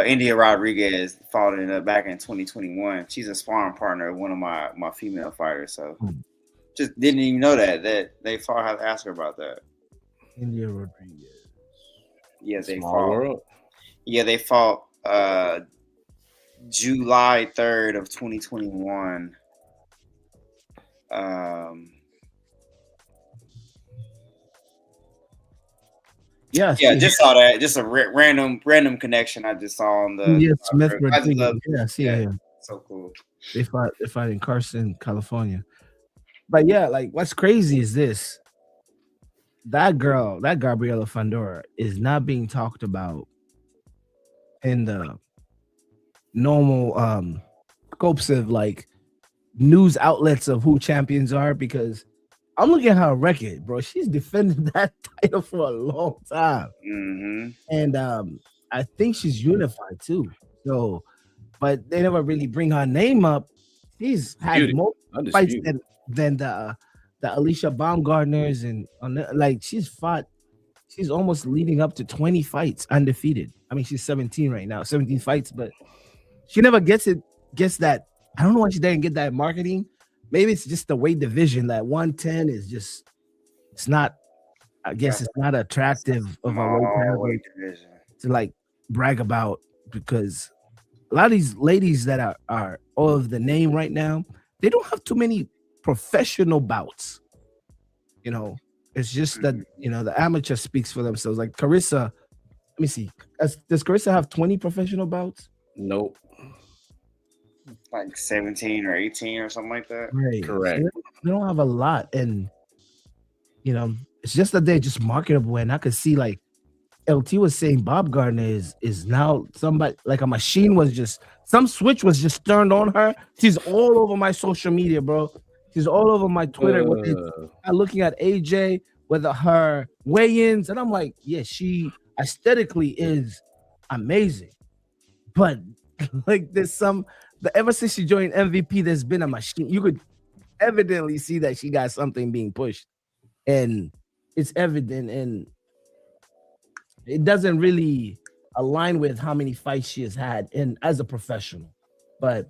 India Rodriguez fought back in 2021. She's a sparring partner of one of my female fighters. So just didn't even know that they fought. I have to ask her about that. India Rodriguez. Yeah, they Small fought. world. Yeah, they fought July 3rd of 2021. Yeah, Yeah, just saw that. Just a random connection I just saw on the. India Smith I just Rodriguez. love- Yeah, I see yeah. him. So cool. They fought in Carson, California. But yeah, like what's crazy is this. That girl, that Gabriela Fundora, is not being talked about in the normal scopes of like news outlets of who champions are, because I'm looking at her record, bro. She's defended that title for a long time. Mm-hmm. And I think she's unified too. So, but they never really bring her name up. She's had Undisputed. more fights Undisputed. than the Alicia Baumgartners, and like she's almost leading up to 20 fights undefeated. I mean, she's 17 right now, 17 fights, but she never gets that. I don't know why she didn't get that marketing. Maybe it's just the weight division. That 110 is just, it's not, I guess it's not attractive of a weight category weight division. to like brag about, because a lot of these ladies that are all of the name right now, they don't have too many professional bouts. You know, it's just that, you know, the amateur speaks for themselves. Like Carissa, let me see. Does Carissa have 20 professional bouts? Nope. Like 17 or 18 or something like that. Right. Correct. So they don't have a lot. And, you know, it's just that they're just marketable. And I could see, like, LT was saying Bob Gardner is now somebody, like a machine was just, some switch was just turned on her. She's all over my social media, bro. She's all over my Twitter. I'm looking at AJ, whether her weigh-ins, and I'm like, yeah, she aesthetically is amazing. But like there's ever since she joined MVP, there's been a machine. You could evidently see that she got something being pushed. And it's evident, and it doesn't really align with how many fights she has had as a professional. But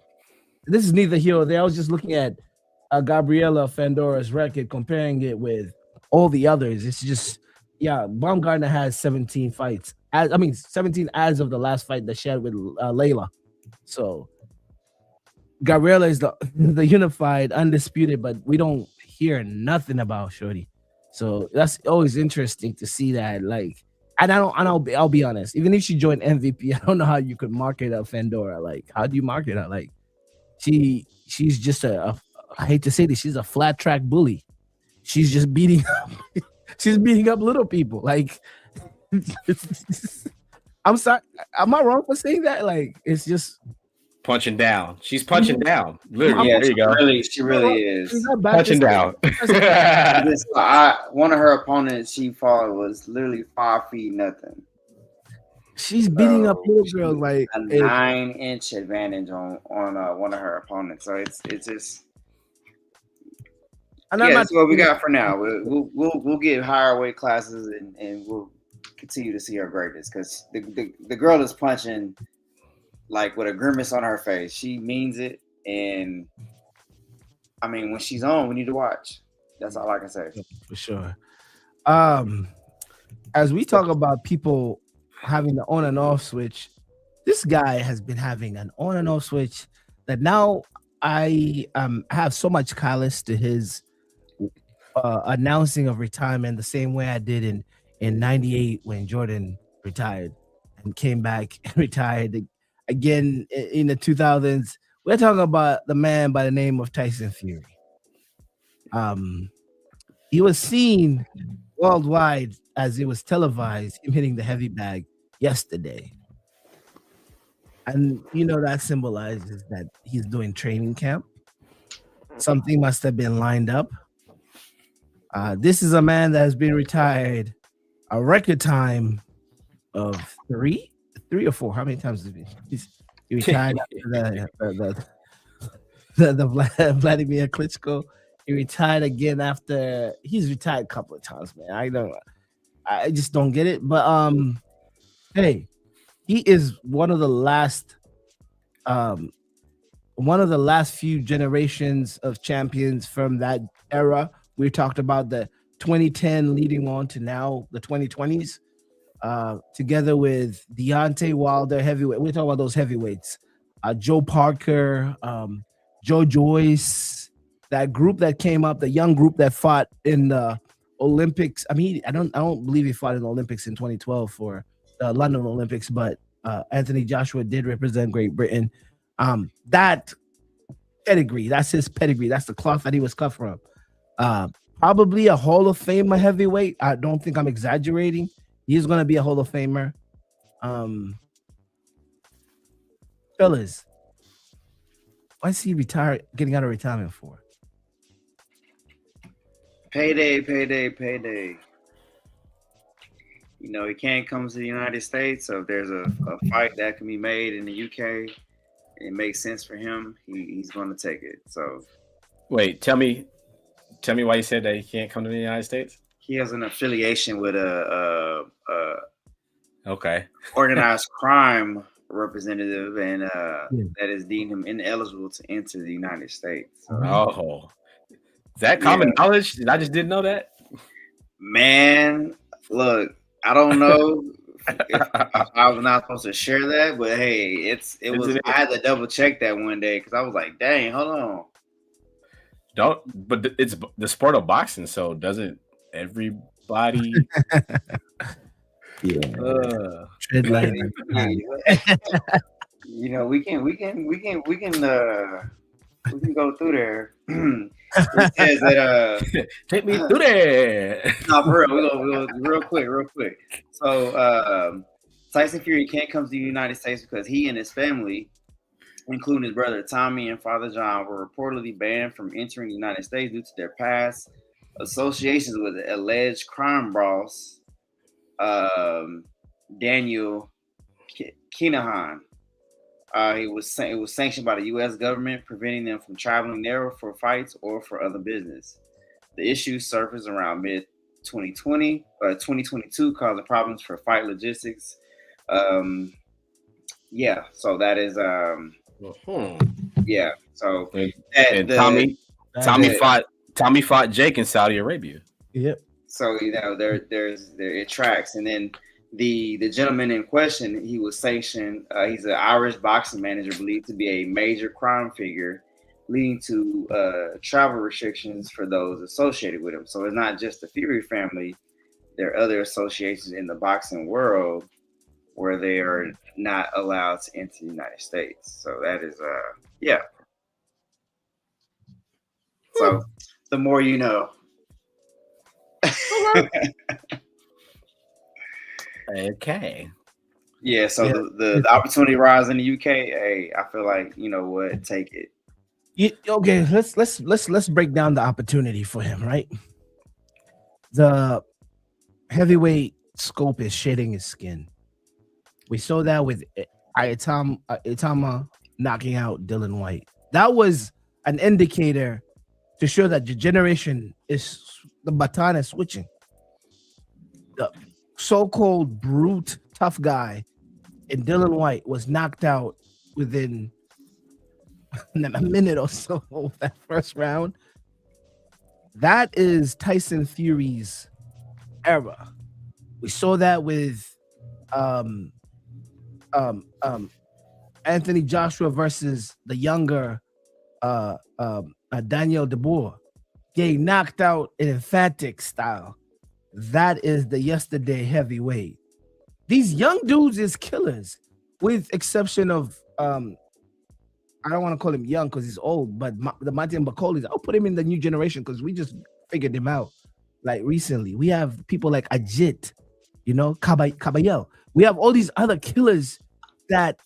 this is neither here or there. I was just looking at Gabriela Fundora's record, comparing it with all the others. It's just, yeah, Baumgartner has 17 fights. 17 as of the last fight that she had with Layla. So Gabriela is the unified, undisputed, but we don't hear nothing about Shorty. So that's always interesting to see that. Like, and I'll be honest. Even if she joined MVP, I don't know how you could market a Fundora. Like, how do you market her? Like, she's just I hate to say this, she's a flat track bully. She's just beating up little people. Like, I'm sorry, am I wrong for saying that? Like, it's just punching down. She's punching down. Literally, Yeah, there you go. she really is. She's not back Punching to down. One of her opponents she fought was literally 5 feet nothing. She's beating up little girls like a 9-inch advantage on one of her opponents. So it's just that's what we got for now. We'll get higher weight classes and we'll continue to see her greatness because the girl is punching like with a grimace on her face. She means it, and I mean when she's on, we need to watch. That's all I can say. For sure. As we talk about people having the on and off switch, this guy has been having an on and off switch that now I have so much callous to his announcing of retirement the same way I did in 98 when Jordan retired and came back and retired again in the 2000s. We're talking about the man by the name of Tyson Fury. He was seen worldwide as it was televised, him hitting the heavy bag yesterday. And that symbolizes that he's doing training camp. Something must have been lined up. This is a man that has been retired a record time of three or four. How many times has he retired after the Vladimir Klitschko? He retired again after he's retired a couple of times, man. I just don't get it. But hey, he is one of the last few generations of champions from that era. We talked about the 2010 leading on to now the 2020s, together with Deontay Wilder heavyweight. We're talking about those heavyweights. Joe Parker, Joe Joyce, that group that came up, the young group that fought in the Olympics. I mean, I don't believe he fought in the Olympics in 2012 for the London Olympics, but Anthony Joshua did represent Great Britain. That pedigree, that's his pedigree. That's the cloth that he was cut from. Probably a Hall of Famer heavyweight. I don't think I'm exaggerating. He's going to be a Hall of Famer. Fellas, why is he getting out of retirement for? Payday. He can't come to the United States, so if there's a fight that can be made in the UK, it makes sense for him. He's going to take it. So, wait, tell me why you said that he can't come to the United States. He has an affiliation with a organized crime representative, and that is deemed him ineligible to enter the United States. So, is that common knowledge? I just didn't know that. Man, look, I don't know if I was not supposed to share that, but hey, I had to double check that one day because I was like, dang, hold on. But it's the sport of boxing, so doesn't everybody? Tread light. We can go through there. It says that take me through there. No, for real. We'll real quick. So Tyson Fury can't come to the United States because he and his family, including his brother Tommy and father John, were reportedly banned from entering the United States due to their past associations with the alleged crime boss Daniel Kinahan. It was sanctioned by the U.S. government, preventing them from traveling there for fights or for other business. The issue surfaced around mid-2020, 2022, causing problems for fight logistics. So that is So Tommy fought Jake in Saudi Arabia. Yep. So it tracks, and then the gentleman in question, he was sanctioned. He's an Irish boxing manager believed to be a major crime figure, leading to travel restrictions for those associated with him. So it's not just the Fury family; there are other associations in the boxing world where they are not allowed to enter the United States. So that is So the more you know. Okay. Yeah, so Yeah. the opportunity rise in the UK, hey, I feel like you know what, take it. Okay, let's break down the opportunity for him, right? The heavyweight scope is shedding his skin. We saw that with Itama knocking out Dylan White. That was an indicator to show that the generation is the baton is switching. The so-called brute tough guy in Dylan White was knocked out within a minute or so of that first round. That is Tyson Fury's era. We saw that with um Anthony Joshua versus the younger Daniel DeBoer getting knocked out in emphatic style. That is the yesterday heavyweight. These young dudes is killers, with exception of I don't want to call him young because he's old, but the Martin Bacolis, I'll put him in the new generation because we just figured him out like recently. We have people like Ajit, you know, Caballel. We have all these other killers that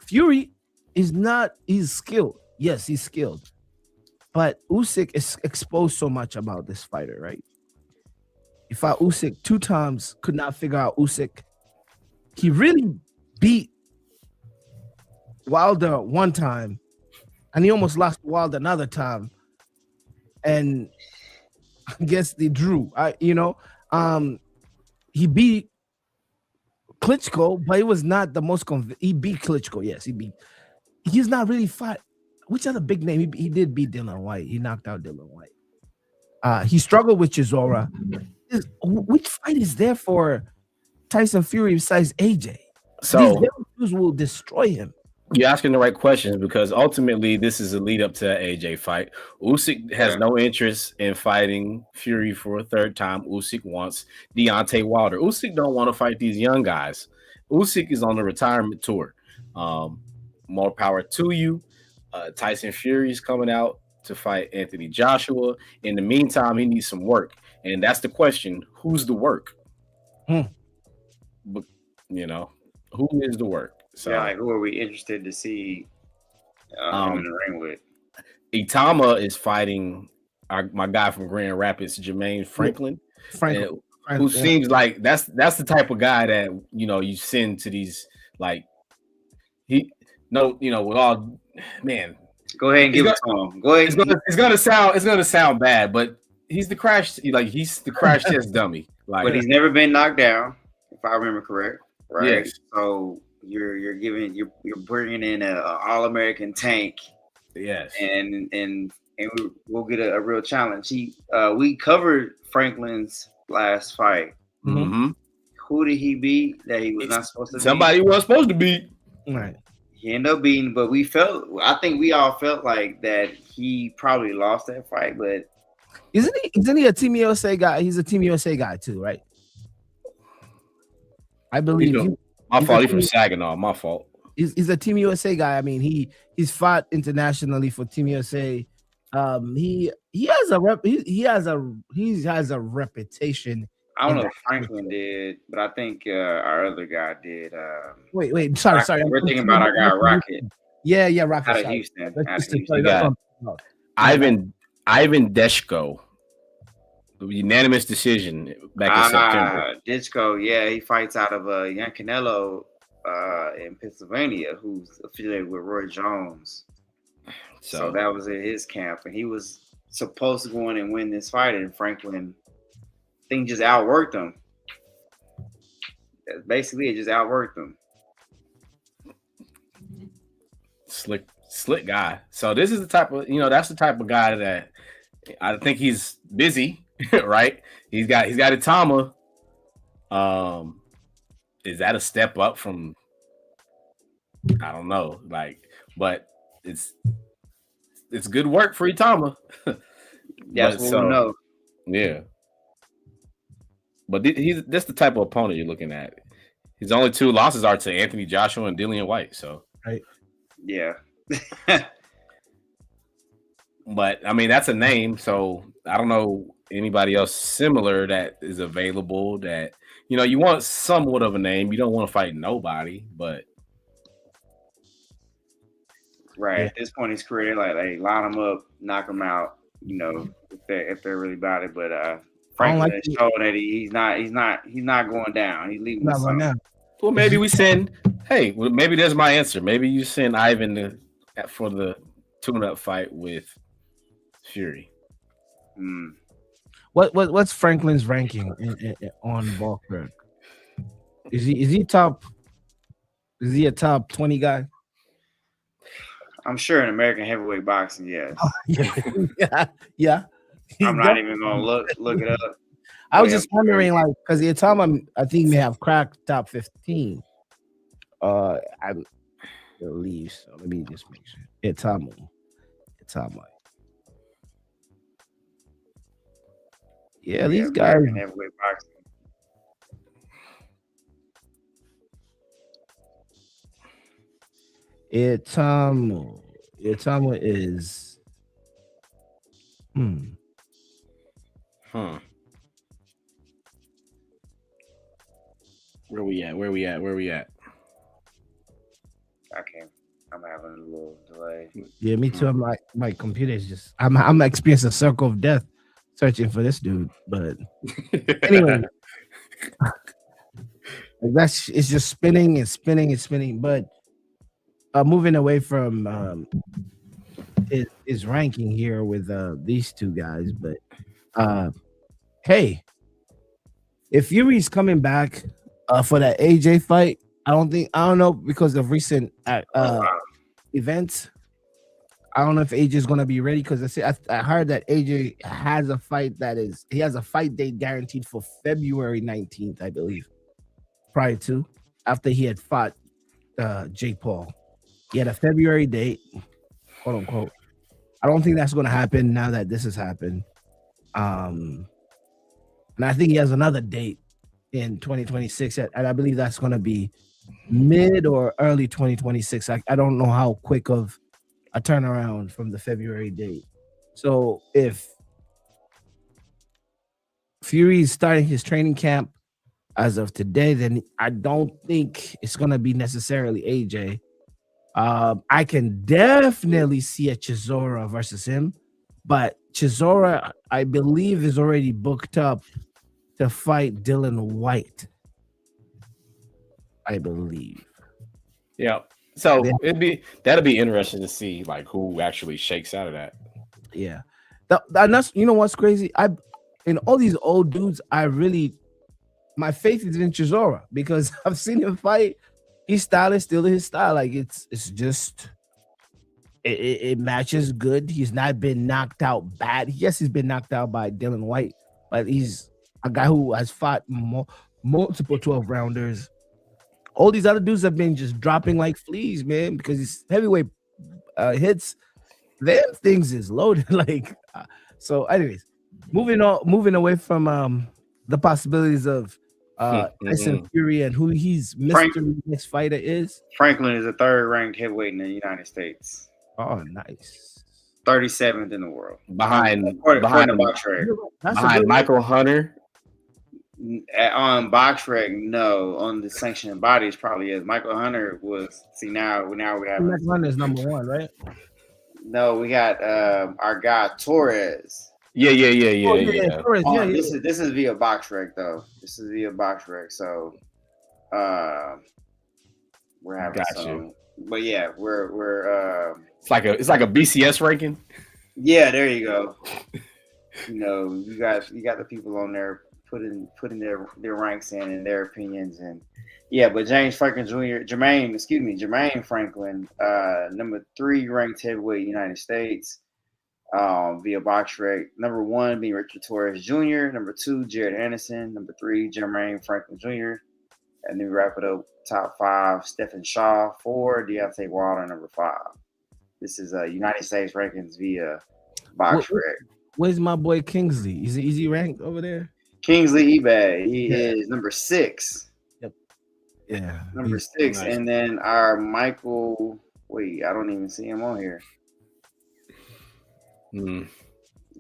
Fury is not. He's skilled. Yes, he's skilled, but Usyk is exposed so much about this fighter, right? He fought Usyk 2 times, could not figure out Usyk. He really beat Wilder 1 time, and he almost lost Wilder another time. And I guess they drew. He beat Klitschko, but it was not the most he beat Klitschko. Yes, he beat. He's not really fought. Which other big name? He did beat Dylan White. He knocked out Dylan White. He struggled with Chisora. Which fight is there for Tyson Fury besides AJ? So these will destroy him. You're asking the right questions because ultimately this is a lead up to the AJ fight. Usyk has no interest in fighting Fury for a 3rd time. Usyk wants Deontay Wilder. Usyk don't want to fight these young guys. Usyk is on the retirement tour. More power to you. Tyson Fury's coming out to fight Anthony Joshua. In the meantime, he needs some work. And that's the question. Who's the work? But, you know, who is the work? So, yeah, like who are we interested to see him in the ring with? Itama is fighting my guy from Grand Rapids, Jermaine Franklin. Who seems like that's the type of guy that you send to these with all man. Go ahead and give it to him. Go ahead. It's gonna sound bad, but he's the crash test dummy. But he's never been knocked down, if I remember correct. Right. Yes. So you're bringing in an All-American tank. Yes. And we'll get a real challenge. We covered Franklin's last fight. Mm-hmm. Who did he beat that he was not supposed to beat? Somebody wasn't supposed to beat. Right. He ended up beating, but I think we all felt like that he probably lost that fight, but isn't he a Team USA guy? He's a Team USA guy too, right? I believe. My fault. He's from Saginaw. My fault. He's a Team USA guy. I mean, he's fought internationally for Team USA. He has a reputation. I don't know if Franklin did, but I think our other guy did. Wait. Sorry. We're thinking about our guy Rocket. Yeah, Rocket. Out of Houston. Ivan Deshko. Unanimous decision back in September. Ditchko, yeah, he fights out of Young Canelo in Pennsylvania, who's affiliated with Roy Jones. So that was at his camp, and he was supposed to go in and win this fight, and Franklin, I think, just outworked him. Basically, it just outworked him. Slick guy. So this is the type of that's the type of guy that I think he's busy. Right, he's got Itama. Is that a step up from? I don't know, but it's good work for Itama. That's what we know. Yeah, but that's the type of opponent you're looking at. His only 2 losses are to Anthony Joshua and Dillian White. So right, yeah. But I mean, that's a name, so I don't know anybody else similar that is available that you want somewhat of a name. You don't want to fight nobody, but Right. Yeah. At this point in his career, they're like, hey, line him up, knock him out, if they're really about it. But I don't Franklin like has it. shown that he's not going down. He's leaving with Not right now. something. well, maybe we send. Hey, well, maybe there's my answer. Maybe you send Ivan for the tune-up fight with Fury. Mm. What's Franklin's ranking on Walker? Is he top? Is he a top 20 guy? I'm sure in American heavyweight boxing, yes. Yeah. I'm not even gonna look it up. I was Yeah, just wondering, like, because the time I think may have cracked top 15. I believe so. Let me just make sure. It's Itamo. Yeah, these guys. American heavyweight boxing. Itamo is. Where we at? I can't. I'm having a little delay. Yeah, me too. I'm like, my computer is just. I'm experiencing a circle of death searching for this dude. But anyway, it's just spinning and spinning and spinning. But moving away from his ranking here with these two guys, but hey, if Fury's coming back for that AJ fight, I don't know because of recent events. I don't know if AJ is gonna be ready because I heard that AJ has a fight he has a fight date guaranteed for February 19th, I believe. Prior to after he had fought Jake Paul, he had a February date, quote unquote. I don't think that's gonna happen now that this has happened. And I think he has another date in 2026, and I believe that's gonna be mid or early 2026. I don't know how quick of a turnaround from the February date. So if Fury's starting his training camp as of today, then I don't think it's gonna be necessarily AJ. I can definitely see a Chisora versus him, but Chisora, I believe, is already booked up to fight Dylan White. I believe. Yeah. So that'll be interesting to see like who actually shakes out of that. Yeah. That's what's crazy? In all these old dudes, my faith is in Chisora because I've seen him fight. His style is still his style. Like it's just it matches good. He's not been knocked out bad. Yes, he's been knocked out by Dylan White, but he's a guy who has fought multiple 12 rounders. All these other dudes have been just dropping like fleas, man, because his heavyweight hits, them things is loaded. So, anyways, moving away from the possibilities of Tyson Fury and who his mystery next fighter is. Franklin is the third ranked heavyweight in the United States. Oh, nice. 37th in the world. Behind Michael Hunter. On BoxRec, no. On the sanctioned bodies, probably is. Michael Hunter was. See now we have. Michael Hunter is number one, right? No, we got our guy Torres. Yeah. Torres, This is via BoxRec though. This is via BoxRec, so we're having some. But yeah, we're it's like a BCS ranking. Yeah, there you go. You got the people on there putting their ranks in and their opinions and but Jermaine Franklin, number 3 ranked heavyweight United States, via BoxRec. Number 1 being Richard Torres Jr., number 2 Jared Anderson, number 3 Jermaine Franklin Jr., and then we wrap it up top 5 Stephen Shaw, 4 Deontay Wilder, number 5. This is United States rankings via BoxRec. Where's my boy Kingsley? Is he ranked over there? Kingsley eBay. He is number 6. Yep. Yeah. Number 6. Nice. And then our Michael. Wait, I don't even see him on here.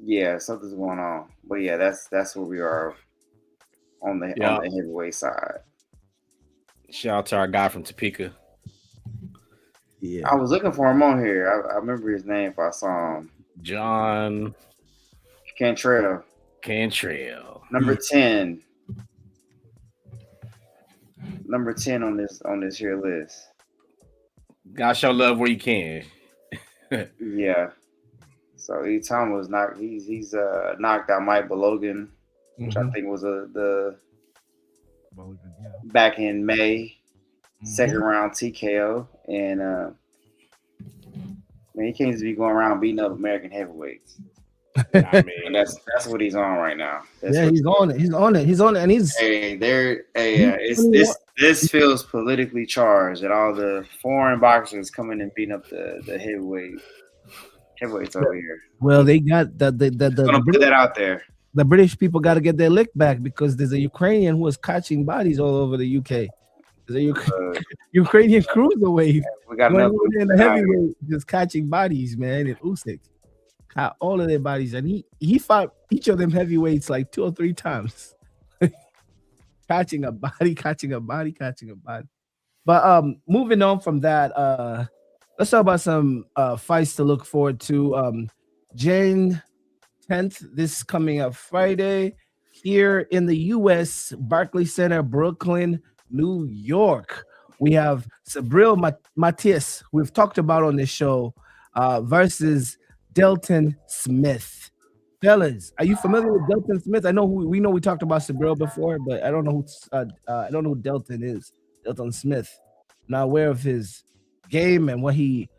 Yeah, something's going on. But yeah, that's where we are on Yeah. the heavyweight side. Shout out to our guy from Topeka. Yeah. I was looking for him on here. I remember his name if I saw him. John Cantrell, Cantrell. number 10. Number 10 on this here list. God show love where you can. Yeah. So E. Thomas he's knocked out Mike Balogan, which I think was the back in May, second round TKO, and man, he can't just be going around beating up American heavyweights. I mean, that's what he's on right now. He's on it. He's on it. He's on it, and he's this feels politically charged, and all the foreign boxers coming and beating up the heavyweights over here. Well, they got I'm gonna put that out there. The British people got to get their lick back because there's a Ukrainian who is catching bodies all over the UK. There's a Ukrainian cruiserweight. We got another in the heavyweight just catching bodies, man. In Usyk, caught all of their bodies, and he fought each of them heavyweights like 2 or 3 times, catching a body. But moving on from that, let's talk about some fights to look forward to. June 10th, this coming up Friday, here in the U.S., Barclays Center, Brooklyn, New York. We have Subriel Matias, we've talked about on this show, versus Delton Smith. Fellas, are you familiar with Delton Smith? I know we talked about Subriel before, but I don't know who Delton is. Delton Smith. Not aware of his game and what he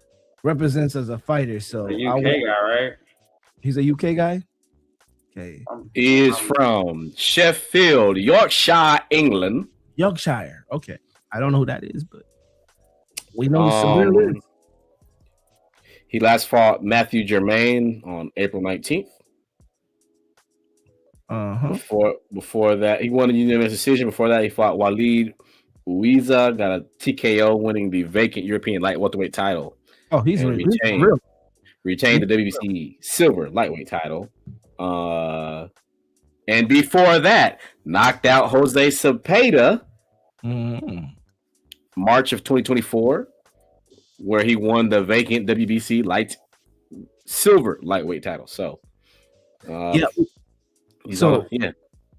represents as a fighter. So the UK guy, right? He's a UK guy. Okay. He is from Sheffield, Yorkshire, England. Yorkshire. Okay. I don't know who that is, but we know who Subriel is. He last fought Matthew Germain on April 19th. Before that, he won a unanimous decision. Before that, he fought Walid Uiza, got a TKO, winning the vacant European light welterweight title. Oh, he's retained the WBC silver lightweight title. And before that, knocked out Jose Cepeda, March of 2024, where he won the vacant WBC silver lightweight title. So, So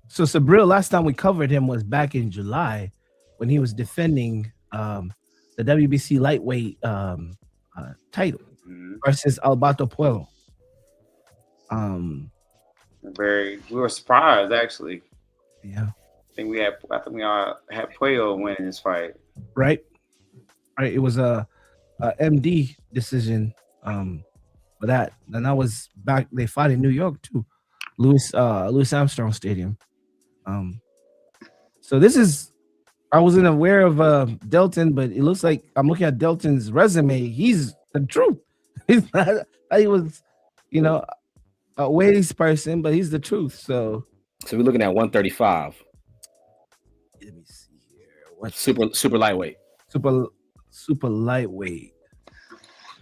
Subriel, last time we covered him was back in July when he was defending the WBC lightweight title versus Alberto Puello. We were surprised actually. Yeah. I think we all had Puello winning this fight. Right. It was a MD decision for that. And that was back, they fought in New York too. Louis Armstrong Stadium. So this is, I wasn't aware of Delton, but it looks like I'm looking at Delton's resume. He's the truth. He's not, he was, a weights person, but he's the truth. So we're looking at 135. Let me see here. What super lightweight? Super lightweight.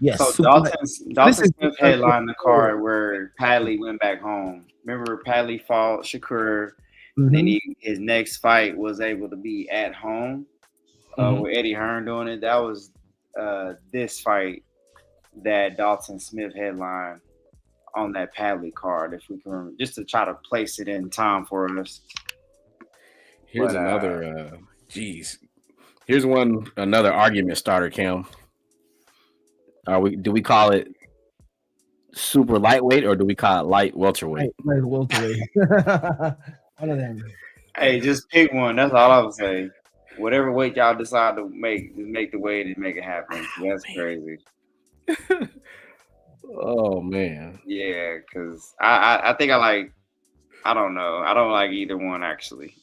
Yes. So Dalton Smith headlined the card where Padley went back home. Remember, Padley fought Shakur. Then his next fight was able to be at home with Eddie Hearn doing it. That was this fight that Dalton Smith headlined on that Padley card, if we can remember, just to try to place it in time for us. Here's another Here's another argument starter, Kam. Do we call it super lightweight or do we call it light welterweight? Light welterweight. One of them. Hey, just pick one. That's all I would say. Whatever weight y'all decide to make, just make the weight and make it happen. That's crazy. Oh man. Yeah, because I think I don't know. I don't like either one actually.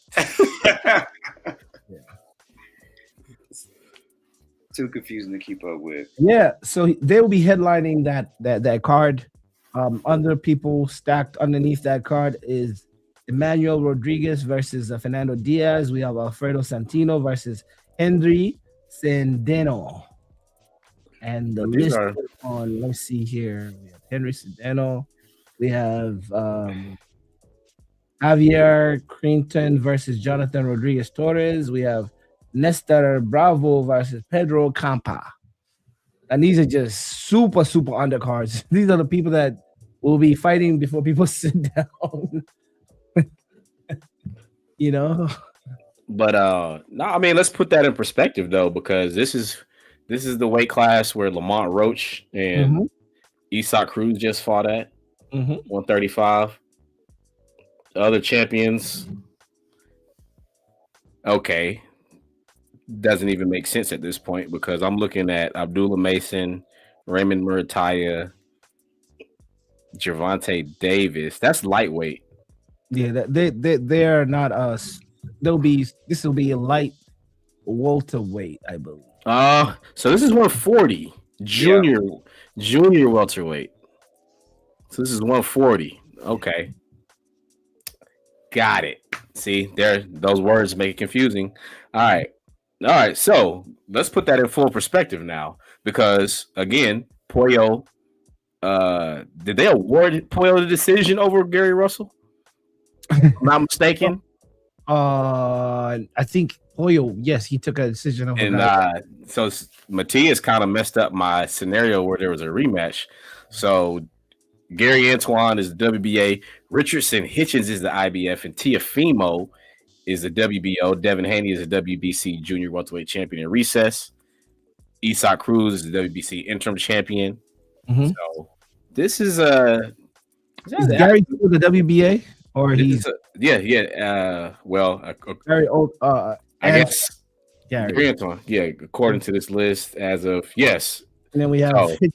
Too confusing to keep up with. Yeah, so they will be headlining that card. Other people stacked underneath that card is Emmanuel Rodriguez versus Fernando Diaz. We have Alfredo Santino versus Henry Cendeno. And the list on, let's see here, we have Henry Cendeno, We have Javier Crinton versus Jonathan Rodriguez Torres. We have Nestor Bravo versus Pedro Campa. And these are just super undercards. These are the people that will be fighting before people sit down. you know? But no, I mean, let's put that in perspective though, because this is the weight class where Lamont Roach and Isak Cruz just fought at 135. The other champions, okay, doesn't even make sense at this point because I'm looking at Abdullah Mason, Raymond Murataya, Gervonta Davis. That's lightweight. Yeah, they are not us. This will be a light welterweight, I believe. So this is 140 junior welterweight. So this is 140. Okay. Got it. See, those words make it confusing. All right. So let's put that in full perspective now, because again, Pollo, did they award Pollo the decision over Gary Russell? If I'm not mistaken. I think Pollo, yes, he took a decision over. And so Matias kind of messed up my scenario where there was a rematch. So Gary Antoine is the WBA, Richardson Hitchens is the IBF, and Tiafimo is the WBO. Devin Haney is the WBC junior welterweight champion in recess. Isak Cruz is the WBC interim champion. So this is Is Gary still the WBA or he's very old. I guess Gary Antoine. Yeah, according to this list, as of yes. And then we have Antoine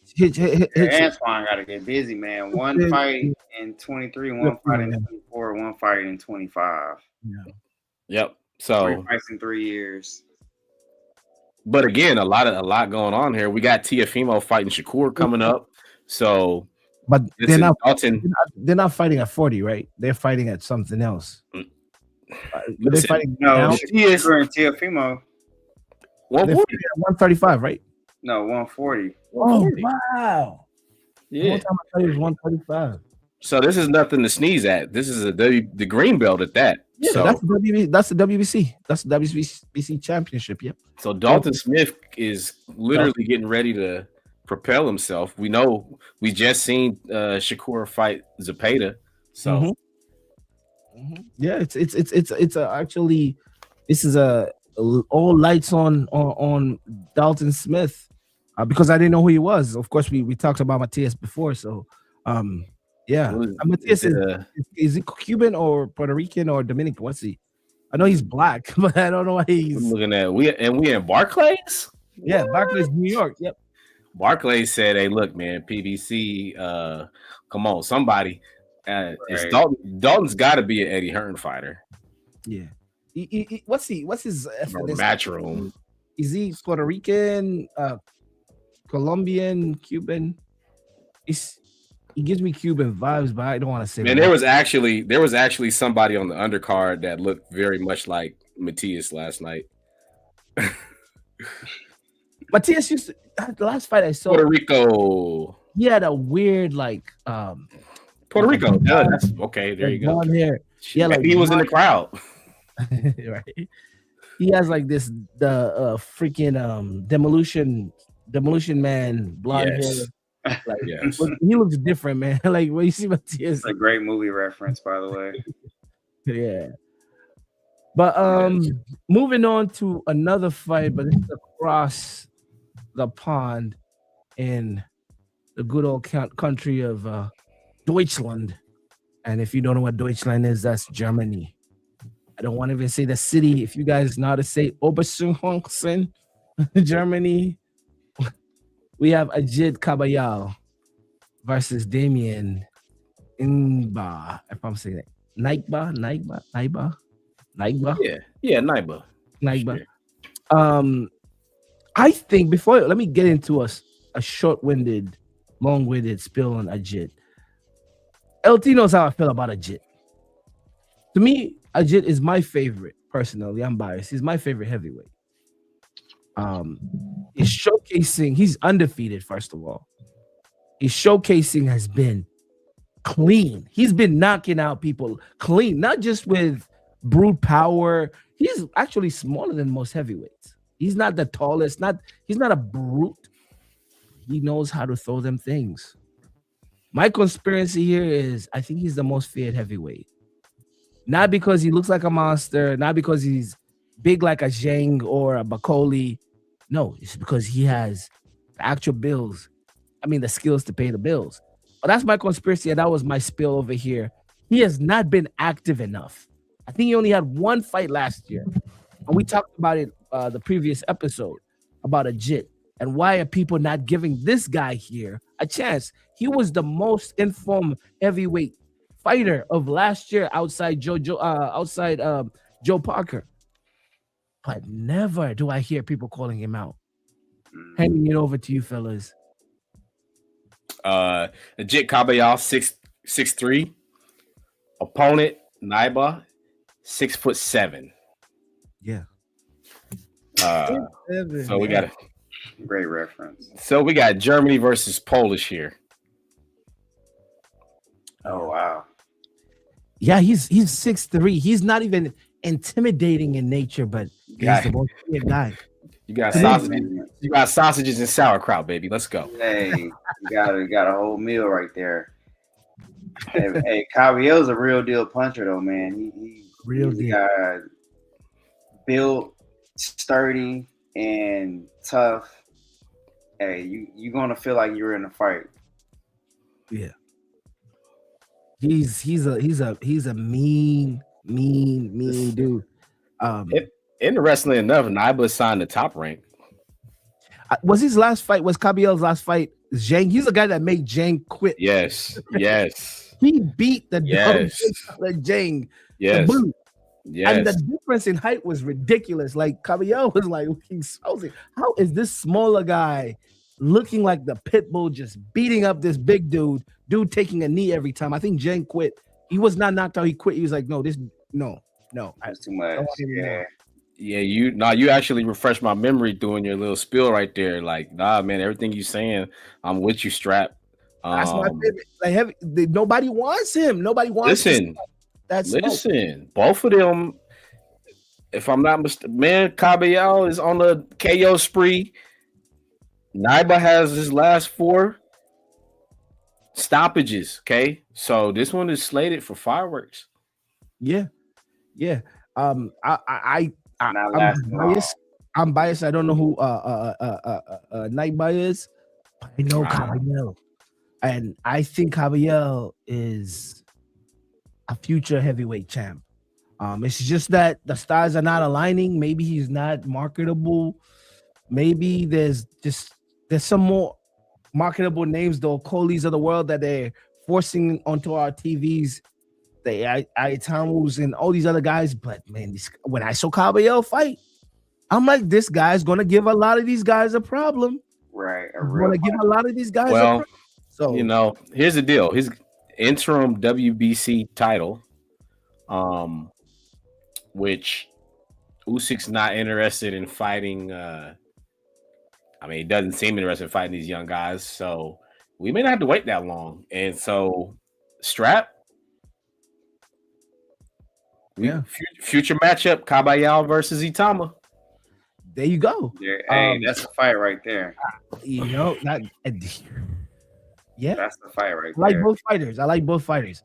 got to get busy, man. One fight in 23, one fight in 24, one fight in 25. Yeah. Yep. So 3 fights in 3 years. But again, a lot going on here. We got Tiafimo fighting Shakur coming up. So, but they're not fighting at 40, right? They're fighting at something else. They're fighting Shakur and Tiafimo. 135, right? No, 140. Oh, wow. Yeah. One time I thought it was 135. So this is nothing to sneeze at. This is the green belt at that. Yeah, so, that's the WBC. That's the WBC championship. Yep. So Dalton Smith is literally getting ready to propel himself. We know we just seen Shakur fight Zepeda. So yeah, it's actually this is a all lights on Dalton Smith because I didn't know who he was. Of course, we talked about Matias before, so yeah. Matias is he Cuban or Puerto Rican or Dominican? What's he? I know he's black, but I don't know why he's. I'm looking at we in Barclays. Yeah, Barclays, New York. Yep. Barclays said, "Hey, look, man, PBC, come on, somebody. It's Dalton's got to be an Eddie Hearn fighter." Yeah. What's his matchroom? Is he Puerto Rican, Colombian, Cuban? He gives me Cuban vibes, but I don't want to say. Man, there was actually somebody on the undercard that looked very much like Matias last night. Matias used to, the last fight I saw Puerto Rico. He had a weird Puerto Rico. Yeah, that's okay. There you go. Hair. Yeah, he was in the crowd. Right. He has like the freaking demolition man blonde hair. Like, yes. He looks different, man. Like when you see Matias, it's a great movie reference, by the way. Yeah. But moving on to another fight, but it's across the pond in the good old country of Deutschland. And if you don't know what Deutschland is, that's Germany. I don't want to even say the city. If you guys know how to say Obersachsen, Germany, we have Ajit Kabayal versus Damien Ingba. If I'm saying it, Naiba. Yeah, Naiba. Sure. I think let me get into a short-winded, long-winded spill on Ajit. LT knows how I feel about Ajit. To me, Ajit is my favorite. Personally, I'm biased. He's my favorite heavyweight. He's undefeated, first of all. His showcasing has been clean. He's been knocking out people clean, not just with brute power. He's actually smaller than most heavyweights. He's not the tallest. He's not a brute. He knows how to throw them things. My conspiracy here is I think he's the most feared heavyweight. Not because he looks like a monster, not because he's big like a Zhang or a Bakoli. No, it's because he has the actual bills. I mean, the skills to pay the bills. But that's my conspiracy, and that was my spill over here. He has not been active enough. I think he only had one fight last year, and we talked about it the previous episode about a JIT and why are people not giving this guy here a chance? He was the most informed heavyweight fighter of last year outside Joe Parker, but never do I hear people calling him out. Handing it over to you, fellas. Legit Kabayal 6'3". Opponent Naiba 6'7". Yeah. So we got great reference. So we got Germany versus Polish here. Oh wow. Yeah, he's 6'3". He's not even intimidating in nature, but he's the most feared guy. You got sausages. You got sausages and sauerkraut, baby. Let's go. Hey, you got a whole meal right there. Hey, Caballel's a real deal puncher though, man. He's guy built, sturdy, and tough. Hey, you're gonna feel like you're in a fight. Yeah. He's a mean dude. Interestingly enough, Naiba signed the top rank. Was his last fight? Was Caballel's last fight? Zhang. He's the guy that made Zhang quit. Yes. He beat the Zhang. Yes. And the difference in height was ridiculous. Like Caballel was like, I was like, how is this smaller guy looking like the pit bull just beating up this big dude taking a knee every time? I think Zhang quit. He was not knocked out. He quit. He was like, no, that's too much. Yeah, you actually refreshed my memory doing your little spiel right there. Like, nah, man, everything you saying, I'm with you, Strap. That's my favorite. Like, nobody wants him. Nobody wants. Listen. Both of them. If I'm not mistaken, man, Caballel is on the KO spree. Naiba has his last 4 stoppages. Okay, so this one is slated for fireworks. Yeah. I'm biased. I don't know who Naiba is. But I know Caballel, and I think Caballel is a future heavyweight champ. It's just that the stars are not aligning. Maybe he's not marketable. Maybe there's some more marketable names, the Okolis of the world, that they're forcing onto our TVs. The Aitamus and all these other guys. But man, when I saw Caballel fight, I'm like, this guy's gonna give a lot of these guys a problem. Right. Gonna give a lot of these guys a problem. So here's the deal. His interim WBC title, which Usyk's not interested in fighting. He doesn't seem interested in fighting these young guys. So we may not have to wait that long. And so Strap. Future matchup, Caballel versus Itama. There you go. That's a fight right there. Yeah, that's the fight right there. I like both fighters.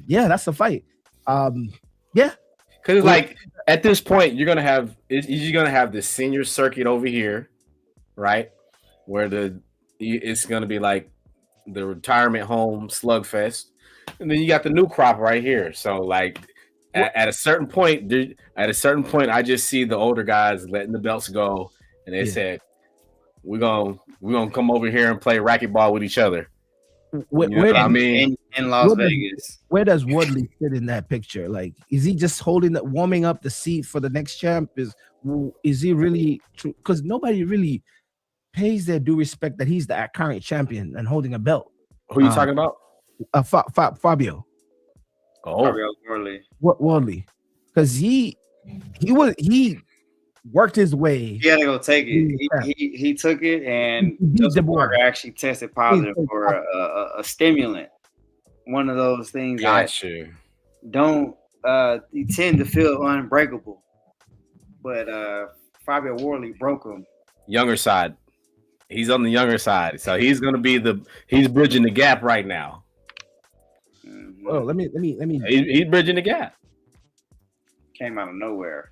That's the fight. Because like at this point, you're gonna have the senior circuit over here, right? Where it's gonna be like the retirement home slugfest, and then you got the new crop right here. So like. At a certain point, I just see the older guys letting the belts go, and they said, "We're gonna come over here and play racquetball with each other." In Las Vegas. Where does Woodley fit in that picture? Like, is he just warming up the seat for the next champ? Is he really true? Because nobody really pays their due respect that he's the current champion and holding a belt. Who are you talking about? Fabio. Fabio Worley. Worley, because he worked his way. He had to go take it. He took it, and Joseph Parker actually tested positive for a stimulant. one of those things that Gotcha. don't you tend to feel unbreakable. But Fabio Wardley broke him. Younger side. He's on the younger side, so he's gonna be he's bridging the gap right now. Mm-hmm. Oh, let me. He's bridging the gap. Came out of nowhere.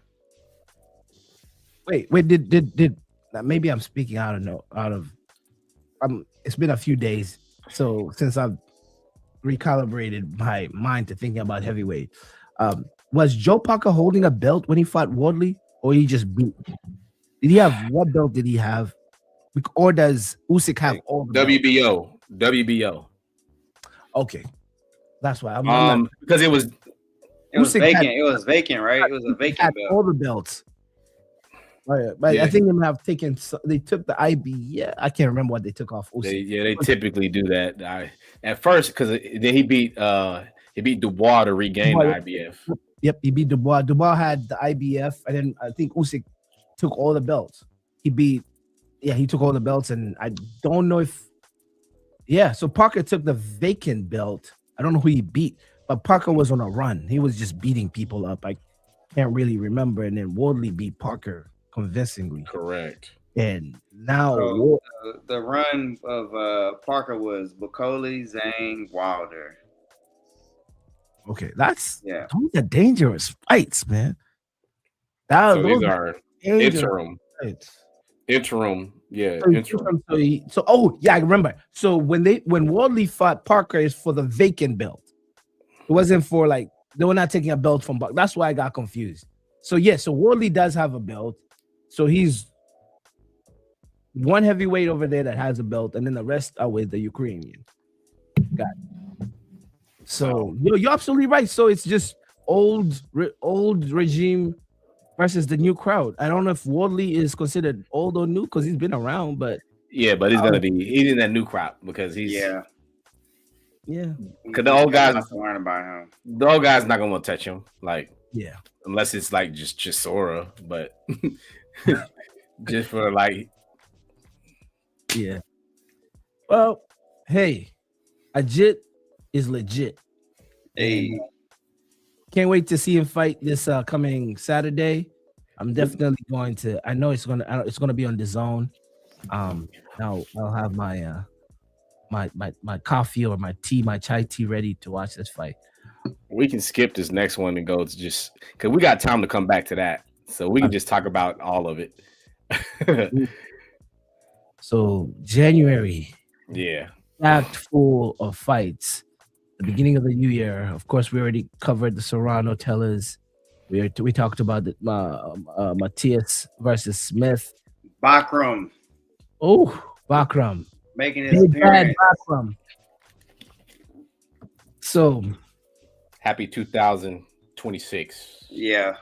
Wait. Did maybe I'm speaking out of. It's been a few days, so since I've recalibrated my mind to thinking about heavyweight, was Joe Parker holding a belt when he fought Wardley, or he just beat? Did he have what belt did he have? Or does Usyk have all the WBO? WBO. Okay, that's why. I'm because it was vacant. It was vacant, right? It was a vacant belt. All the belts. Right, but yeah. I think they have taken. They took the IB. Yeah, I can't remember what they took off. Usyk. They typically do that. At first, because then he beat Dubois to regain the IBF. Yep, he beat Dubois. Dubois had the IBF, and then I think Usyk took all the belts. He took all the belts, and I don't know if. Yeah, so Parker took the vacant belt. I don't know who he beat, but Parker was on a run. He was just beating people up. I can't really remember. And then Wardley beat Parker convincingly. Correct. And now the run of Parker was Bacoli, Zane, Wilder. Okay, those are dangerous fights, man. These are interim. Fights. Interim, yeah. So I remember. So when Wardley fought Parker, is for the vacant belt. It wasn't for they were not taking a belt from Parker. That's why I got confused. So so Wardley does have a belt. So he's one heavyweight over there that has a belt, and then the rest are with the Ukrainian. Got it. So you're absolutely right. So it's just old regime versus the new crowd. I don't know if Wardley is considered old or new because he's been around, but he's in that new crowd because he's because the old guys learn about him. The old guy's not gonna want to touch him, unless it's just Chisora, but just for Well, hey, Ajit is legit. Hey. Can't wait to see him fight this coming Saturday. I'm definitely going to. I know it's gonna be on the zone. I'll have my my coffee or my tea, my chai tea ready to watch this fight. We can skip this next one and go to just because we got time to come back to that, so we can just talk about all of it. So January, packed full of fights. The beginning of the new year, of course, we already covered the Serrano Tellez. We talked about the Matthias versus Smith. Bakram. Oh, Bakram. Making his appearance. Bakram. So, happy 2026. Yeah.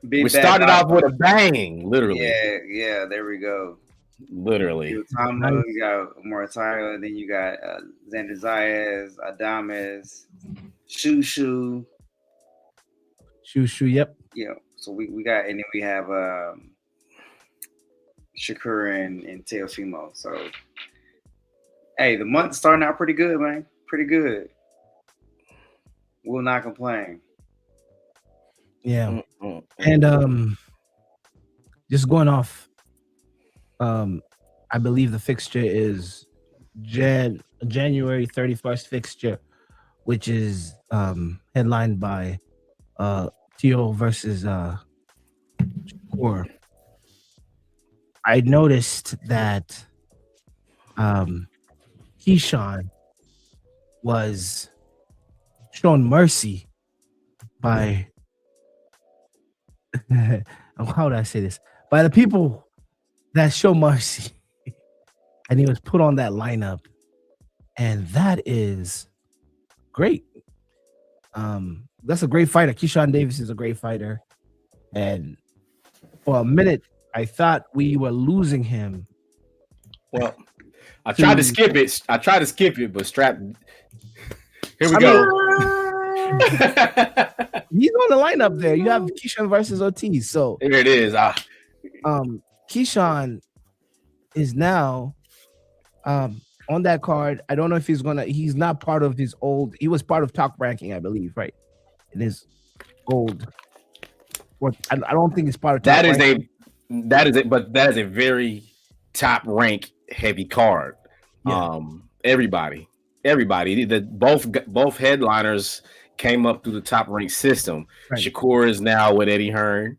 We started off with a bang, literally. Yeah, there we go. Literally. You got Moritayo, then you got Xander Zayas, Adames, Shushu. Yep. Yeah. So we got, and then we have Shakur and Teofimo. So, hey, the month's starting out pretty good, man. Pretty good. Will not complain. Yeah. And just going off. I believe the fixture is January 31st fixture, which is headlined by Tio versus Shakur. I noticed that Keyshawn was shown mercy by how would I say this? By the people that show mercy. And he was put on that lineup. And that is great. That's a great fighter. Keyshawn Davis is a great fighter. And for a minute, I thought we were losing him. Well, I tried to skip it, but Strap. Here we go. He's on the lineup there. You have Keyshawn versus Ortiz. So here it is. Keyshawn is now on that card. I don't know if he's not part of his old. He was part of Top Ranking, I believe, right? In his old. Or I don't think it's part of Top Ranking. But that is a very top rank heavy card. Yeah. Everybody, both headliners came up through the top rank system. Right. Shakur is now with Eddie Hearn.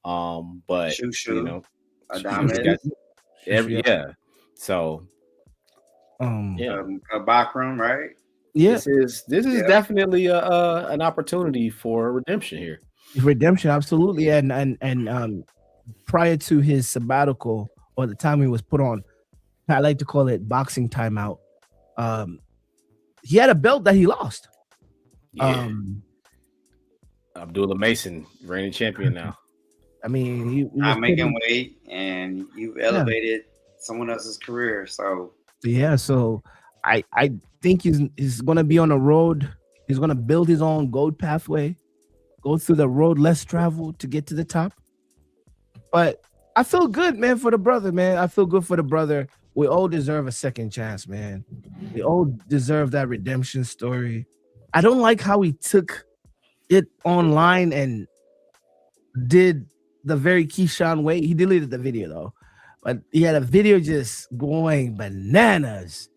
But you know, yeah. So a Bakram, right? Yeah. This is definitely an opportunity for redemption here. Redemption, absolutely. And prior to his sabbatical or the time he was put on, I like to call it boxing timeout. He had a belt that he lost. Yeah. Abdullah Mason, reigning champion now. I mean, he not making weight, and you've elevated someone else's career. So I think he's gonna be on the road. He's gonna build his own gold pathway, go through the road less traveled to get to the top. But I feel good, man, for the brother, man. I feel good for the brother. We all deserve a second chance, man. We all deserve that redemption story. I don't like how he took it online and did the very Keyshawn way. He deleted the video though, but he had a video just going bananas,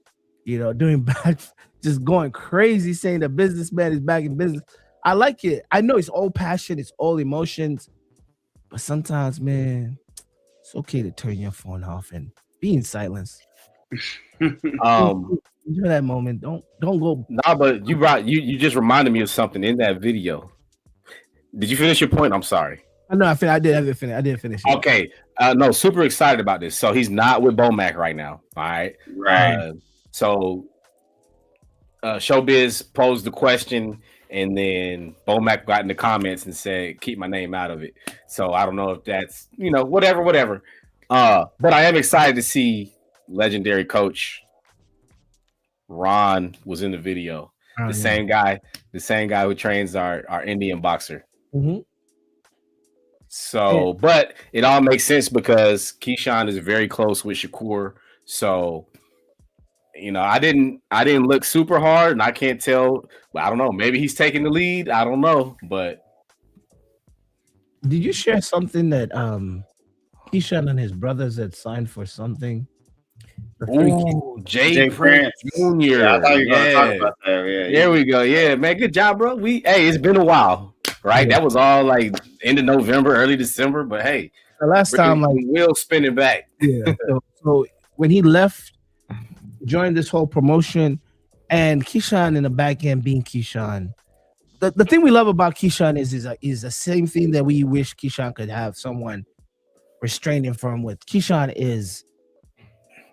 doing back, just going crazy, saying the businessman is back in business. I like it. I know it's all passion, it's all emotions, but sometimes, man, it's okay to turn your phone off and be in silence. Enjoy that moment. Don't go. Nah, but you just reminded me of something in that video. Did you finish your point? I'm sorry. No, I did finish. It. Okay. No, super excited about this. So he's not with Bomac right now. All right. Right. So Showbiz posed the question, and then Bomac got in the comments and said, keep my name out of it. So I don't know if that's, whatever. But I am excited to see legendary coach Ron was in the video. Same guy who trains our Indian boxer. Mm-hmm. So, but it all makes sense because Keyshawn is very close with Shakur. So, I didn't look super hard, and I can't tell. I don't know. Maybe he's taking the lead. I don't know. But did you share something that Keyshawn and his brothers had signed for something? Ooh, Jay Prince Jr. Yeah, I thought you were going to talk about that. Yeah, there we go. Yeah, man, good job, bro. It's been a while, right? Yeah. That was all like end of November, early December. But hey, the last time, we'll spin it back. Yeah. So when he left, joined this whole promotion, and Keyshawn in the back end being Keyshawn. The thing we love about Keyshawn is the same thing that we wish Keyshawn could have someone restrain him from. With Keyshawn is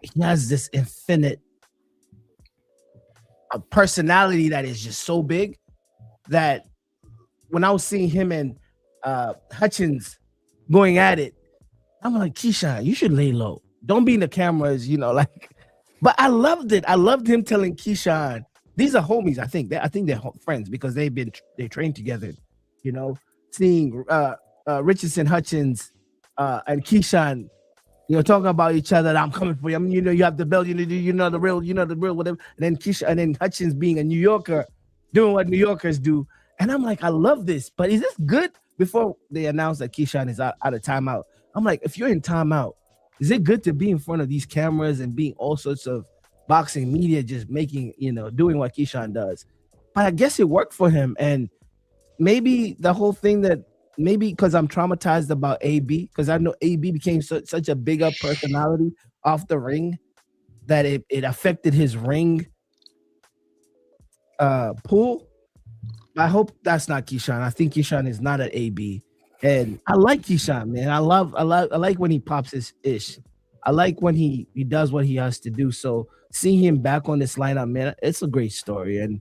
he has this infinite personality that is just so big that when I was seeing him and Hutchins going at it, I'm like, Keyshawn, you should lay low. Don't be in the cameras, But I loved it. I loved him telling Keyshawn, these are homies. I think they're friends because they trained together. Seeing Richardson, Hutchins, and Keyshawn, talking about each other. I'm coming for you. I mean, you have the belt. The real, whatever. And then Keyshawn, and then Hutchins being a New Yorker, doing what New Yorkers do. And I'm like, I love this. But is this good? Before they announced that Keyshawn is out of timeout, I'm like, if you're in timeout, is it good to be in front of these cameras and being all sorts of boxing media, just making, doing what Keyshawn does? But I guess it worked for him. And maybe the whole thing that because I'm traumatized about AB, because I know AB became such a big up personality off the ring that it affected his ring pool. I hope that's not Keyshawn. I think Keyshawn is not an AB. And I like Keyshawn, man. I like when he pops his ish. I like when he does what he has to do. So seeing him back on this lineup, man, it's a great story. And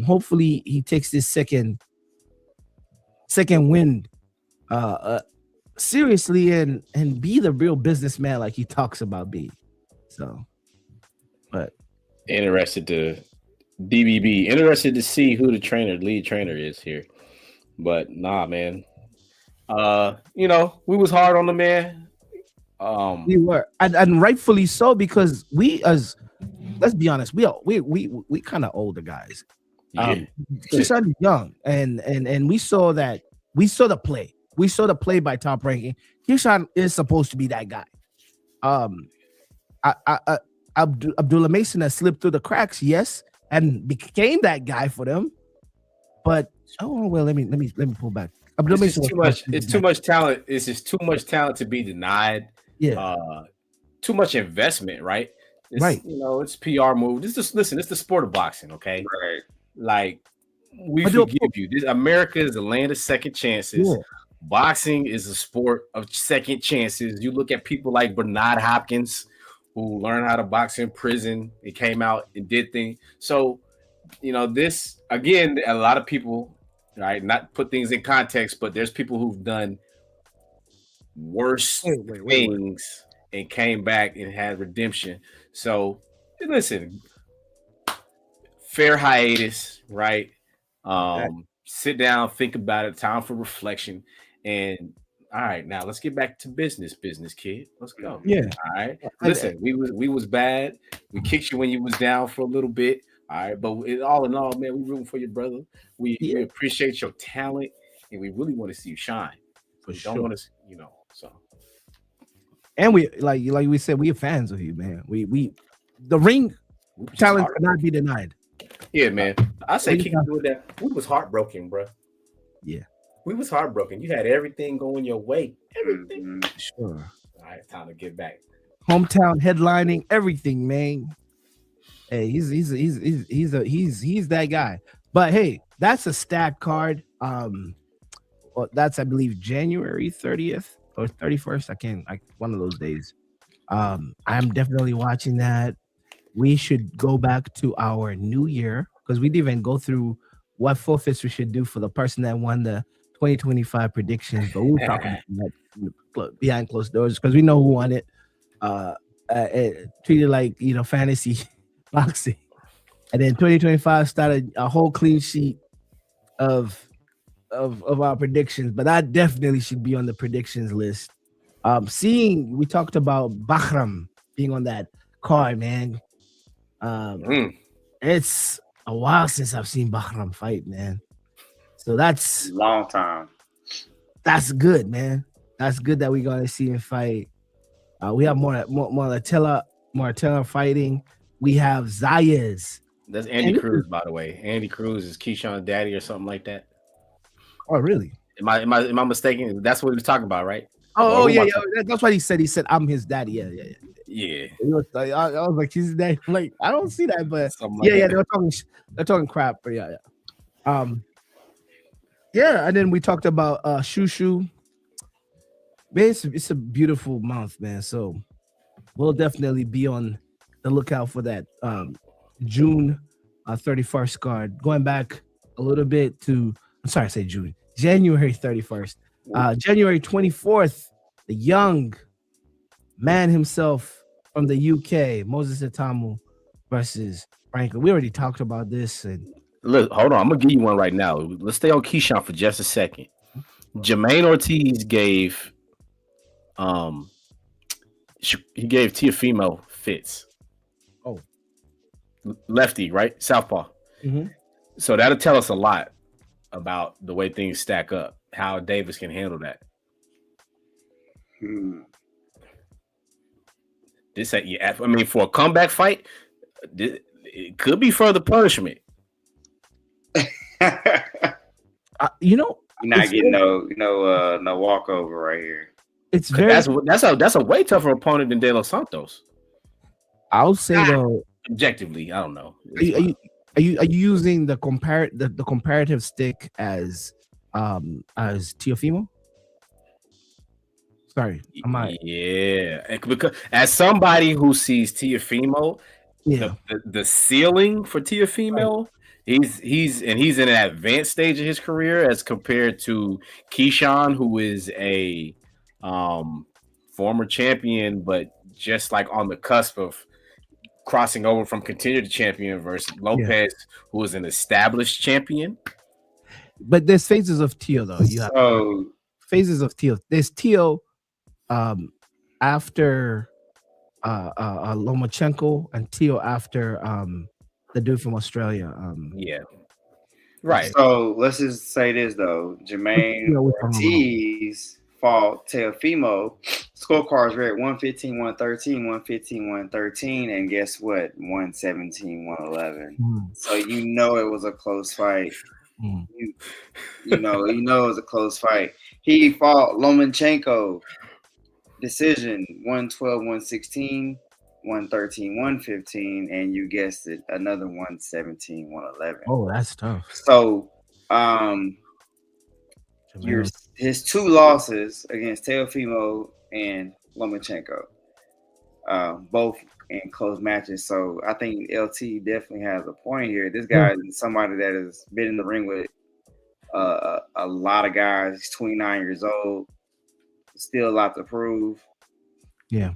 hopefully he takes this second win seriously and be the real businessman like he talks about being. So, but interested to see who the lead trainer is here. But nah, man. We was hard on the man. We were, and rightfully so, because we as let's be honest, we kind of older guys. Yeah. Keyshawn is young, and we saw that. We saw the play. We saw the play by Top Ranking. Keyshawn is supposed to be that guy. Abdullah Mason has slipped through the cracks, yes, and became that guy for them. But let me pull back. Abdullah It's Mason just too much. It's too much talent. It's just too much talent to be denied. Yeah, Too much investment, right? It's, right. it's PR move. Listen. It's the sport of boxing, okay? Right. Like we I do- forgive you. America is the land of second chances. Yeah. Boxing is a sport of second chances. You look at people like Bernard Hopkins, who learned how to box in prison. He came out and did things. So, this again, a lot of people, right? Not put things in context, but there's people who've done worse things and came back and had redemption. So, listen, fair hiatus, right? Sit down, think about it. Time for reflection. And all right, now let's get back to business, kid. Let's go. Yeah. All right. Listen, we was bad. We kicked you when you was down for a little bit. All right, but all in all, man, we rooting for your brother. We appreciate your talent, and we really want to see you shine. For Don't sure. want to, so. And we like we said, we are fans of you, man. We the ring talent cannot be denied. Yeah, man. I say keep doing that. We was heartbroken, bro. Yeah. We was heartbroken. You had everything going your way. Everything. Sure. All right, time to get back. Hometown headlining, everything, man. Hey, he's that guy. But hey, that's a stacked card. That's I believe January 30th or 31st. One of those days. I'm definitely watching that. We should go back to our new year because we didn't even go through what forfeits we should do for the person that won the 2025 predictions, but we were talking about that behind closed doors because we know who won it. Treated like fantasy boxing, and then 2025 started a whole clean sheet of our predictions. But that definitely should be on the predictions list. We talked about Bahram being on that card, man. It's a while since I've seen Bahram fight, man. So that's long time. That's good, man. That's good that we're gonna see him fight. We have more Martella fighting. We have Zayas. That's Andy Cruz, by the way. Andy Cruz is Keyshawn's daddy or something like that. Oh, really? Am I mistaken? That's what he was talking about, right? Oh yeah. That's what he said. He said, "I'm his daddy." Yeah. I was like, "He's his daddy." Like, I don't see that, but like that. They're talking crap, but yeah. And then we talked about Shushu. Man, it's a beautiful month, man. So we'll definitely be on the lookout for that June 31st card. Going back a little bit to, I'm sorry, I say June, January 31st. January 24th, the young man himself from the UK, Moses Itamu versus Franklin. We already talked about this. And look, hold on. I'm going to give you one right now. Let's stay on Keyshawn for just a second. Jermaine Ortiz gave Teofimo fits. Oh. Lefty, right? Southpaw. Mm-hmm. So that'll tell us a lot about the way things stack up, how Davis can handle that. For a comeback fight, it could be further punishment. You're not getting no walkover right here. It's very that's a way tougher opponent than De Los Santos. I'll say though, objectively, I don't know. Are you using the comparative stick as Teofimo? Sorry, am I? Yeah, because as somebody who sees Teofimo, the ceiling for Teofimo, he's in an advanced stage of his career as compared to Keyshawn, who is a former champion, but just like on the cusp of crossing over from contender to champion versus Lopez, who is an established champion. But there's phases of Teo though. You have phases of Teo. There's Teo after Lomachenko and Teo after the dude from Australia. Yeah. Right. So let's just say this though: Jermaine Teo with Lomachenko. Ortiz fought Teofimo. Scorecards read 115, 113, 115, 113, and guess what? 117, 111. So you know it was a close fight. You know it was a close fight. He fought Lomachenko. Decision 112, 116, 113, 115, and you guessed it, another 117, 111. Oh, that's tough. So his two losses against Teofimo and Lomachenko, both in close matches. So I think LT definitely has a point here. This guy is somebody that has been in the ring with a lot of guys. He's 29 years old. Still a lot to prove. Yeah.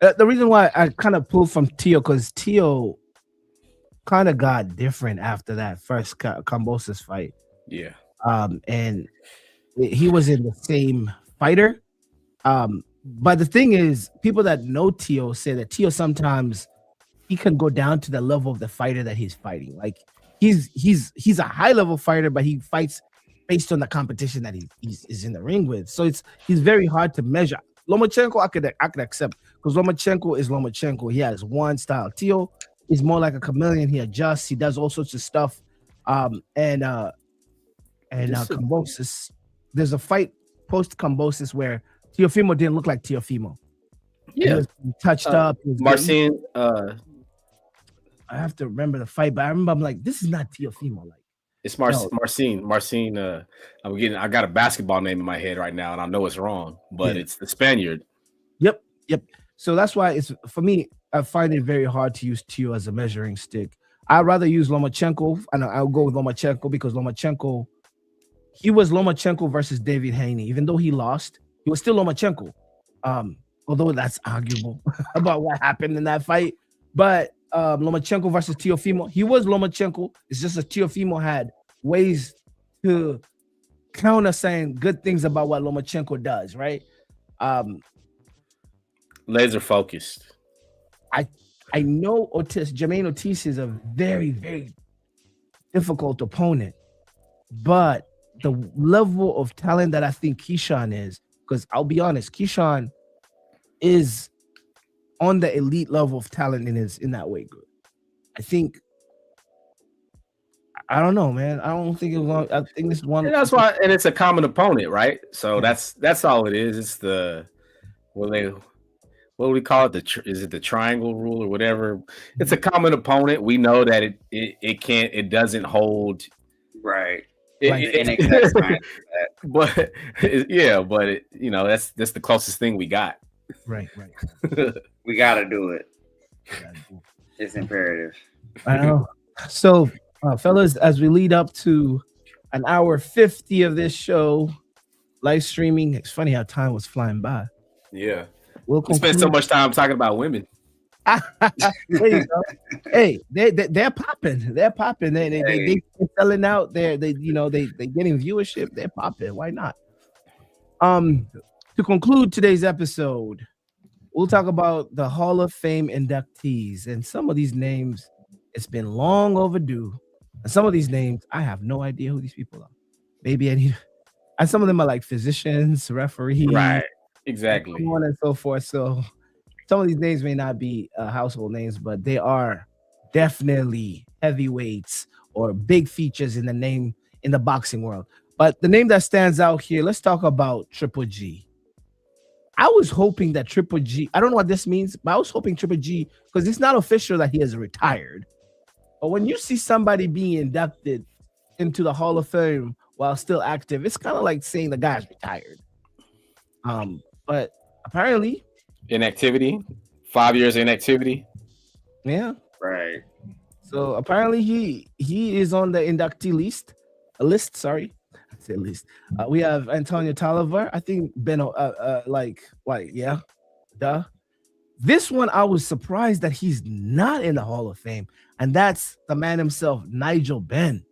The reason why I kind of pulled from Teo, because Teo kind of got different after that first Kambosos fight. Yeah. And he was in the same fighter. But the thing is, people that know Teo say that Teo sometimes he can go down to the level of the fighter that he's fighting. Like he's a high level fighter, but he fights based on the competition that he's in the ring with. So he's very hard to measure. Lomachenko, I could accept, because Lomachenko is Lomachenko. He has one style. Teo is more like a chameleon. He adjusts. He does all sorts of stuff. Kambosos, there's a fight post Kambosos where Teofimo didn't look like Teofimo. Yeah, he was touched up. Marcin. I have to remember the fight, but I remember I'm like, this is not Teofimo. Like, it's Marcin. I got a basketball name in my head right now, and I know it's wrong, but it's the Spaniard. Yep. So that's why it's, for me, I find it very hard to use Teo as a measuring stick. I'd rather use Lomachenko, and I'll go with Lomachenko because Lomachenko, he was Lomachenko versus David Haney. Even though he lost, he was still Lomachenko. Although that's arguable about what happened in that fight. But Lomachenko versus Teofimo, he was Lomachenko. It's just that Teofimo had ways to counter saying good things about what Lomachenko does, right? Laser focused. I know Jermaine Ortiz is a very, very difficult opponent, but the level of talent that I think Keyshawn is, because I'll be honest, Keyshawn is on the elite level of talent in that weight group. I don't know, man. I don't think it was. I think this one. And that's why, and it's a common opponent, right? So that's all it is. It's the what do we call it? Is it the triangle rule or whatever? It's a common opponent. We know that it doesn't hold. Right. But that's the closest thing we got. Right. We got to do it. It's imperative. I know. So, fellas, as we lead up to an hour 50 of this show, live streaming, it's funny how time was flying by. Yeah. We spent so much time talking about women. There you go. Hey, they're popping. They're popping. They're selling out. They getting viewership. They're popping. Why not? To conclude today's episode, we'll talk about the Hall of Fame inductees, and some of these names, it's been long overdue. And some of these names, I have no idea who these people are. Maybe and some of them are like physicians, referees, right? Exactly. So on and so forth. So some of these names may not be household names, but they are definitely heavyweights or big features in the boxing world. But the name that stands out here, let's talk about Triple G. I was hoping that Triple G, I don't know what this means, but I was hoping Triple G, because it's not official that he has retired. But when you see somebody being inducted into the Hall of Fame while still active, it's kind of like saying the guy's retired. But apparently, inactivity, 5 years inactivity. Yeah. Right. So apparently he is on the inductee list. We have Antonio Tolliver. I think This one, I was surprised that he's not in the Hall of Fame, and that's the man himself, Nigel Benn.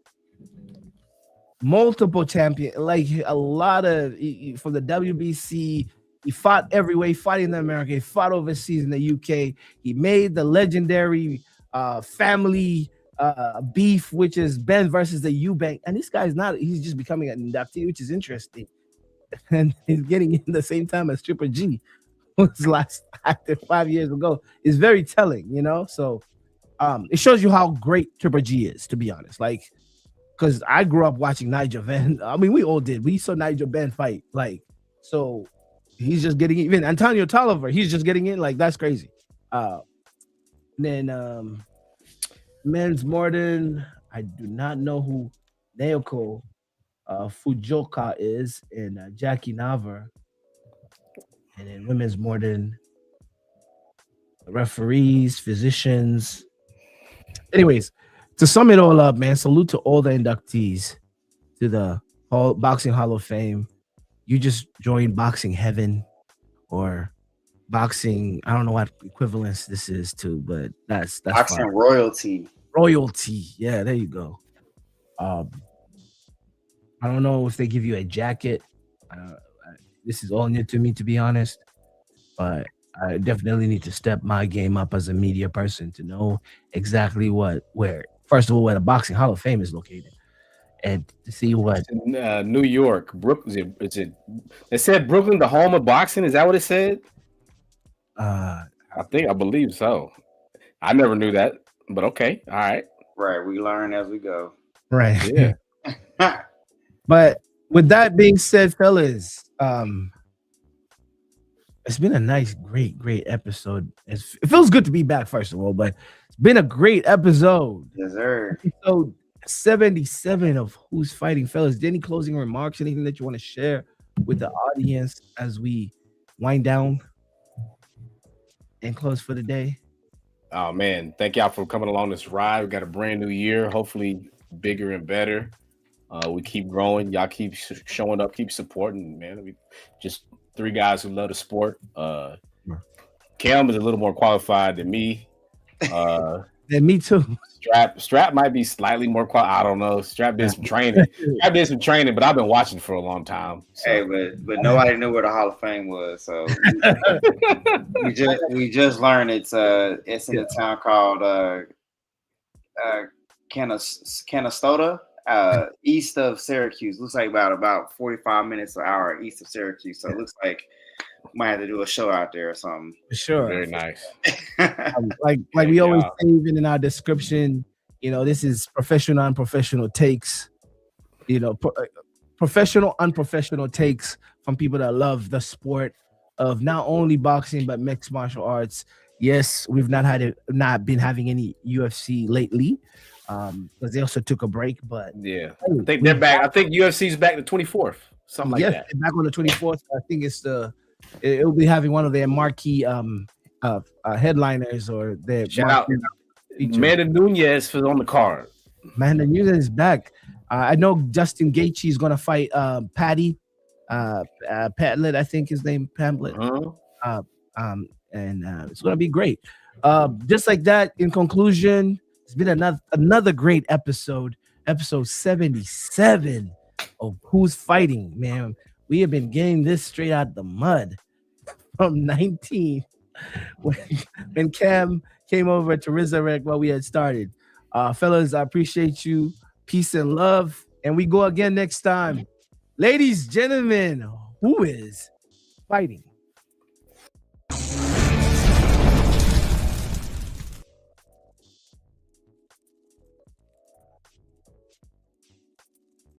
Multiple champion, like a lot of from the WBC, He fought everywhere. He fought in America. He fought overseas in the UK. He made the legendary family beef, which is Ben versus the Eubank. And this guy's not, he's just becoming an inductee, which is interesting. And he's getting in the same time as Triple G, who's last acted 5 years ago. Is very telling, you know? So it shows you how great Triple G is, to be honest. Like, because I grew up watching Nigel Benn. I mean, we all did. We saw Nigel Benn fight. Like, so he's just getting even Antonio Tolliver, he's just getting in. Like, that's crazy. Then men's Morden, I do not know who Naoko Fujoka is, and Jackie Navar. And then women's Morden, referees, physicians. Anyways, to sum it all up, man, salute to all the inductees to the Boxing Hall of Fame. You just joined Boxing Heaven or Boxing. I don't know what equivalence this is to, but that's Boxing fine. royalty. Royalty. Yeah, there you go. I don't know if they give you a jacket. This is all new to me, to be honest, but I definitely need to step my game up as a media person to know exactly where, first of all, where the Boxing Hall of Fame is located, and to see what New York, Brooklyn. It said Brooklyn, the home of boxing. Is that what it said? I believe so. I never knew that, but okay, all right. Right, we learn as we go. Right. Yeah. But with that being said, fellas, it's been a nice, great episode. It feels good to be back, first of all, but it's been a great episode. Yes, sir. Episode 77 of Who's Fighting, fellas. Any closing remarks, anything that you want to share with the audience as we wind down and close for the day? Oh man, thank y'all for coming along this ride. We got a brand new year, hopefully bigger and better. We keep growing. Y'all keep showing up, keep supporting, man. We just three guys who love the sport. Kam is a little more qualified than me. And me too. Strap might be slightly more qualified. I don't know. Strap did some training. But I've been watching for a long time. So. Hey, but nobody knew where the Hall of Fame was, so we just learned it's in a town called Canastota, east of Syracuse. Looks like about 45 minutes an hour east of Syracuse. So it looks like we might have to do a show out there or something. For sure. Very nice. Like we always say, even in our description, you know, this is professional, unprofessional takes. You know, professional, unprofessional takes from people that love the sport of not only boxing but mixed martial arts. Yes, we've not been having any UFC lately, because they also took a break. But yeah, I think they're back. I think UFC's back the 24th, something like that. They're back on the 24th. I think it'll be having one of their marquee headliners or their shout out Amanda Nunes was on the card. Amanda Nunes is back. I know Justin Gaethje is gonna fight Patty Patlet, I think his name Pamlet. And it's gonna be great. Just like that, in conclusion, it's been another great episode 77 of Who's Fighting, man. We have been getting this straight out the mud from 19 when Kam came over to resurrect what we had started. Fellas, I appreciate you. Peace and love. And we go again next time. Ladies, gentlemen, who is fighting?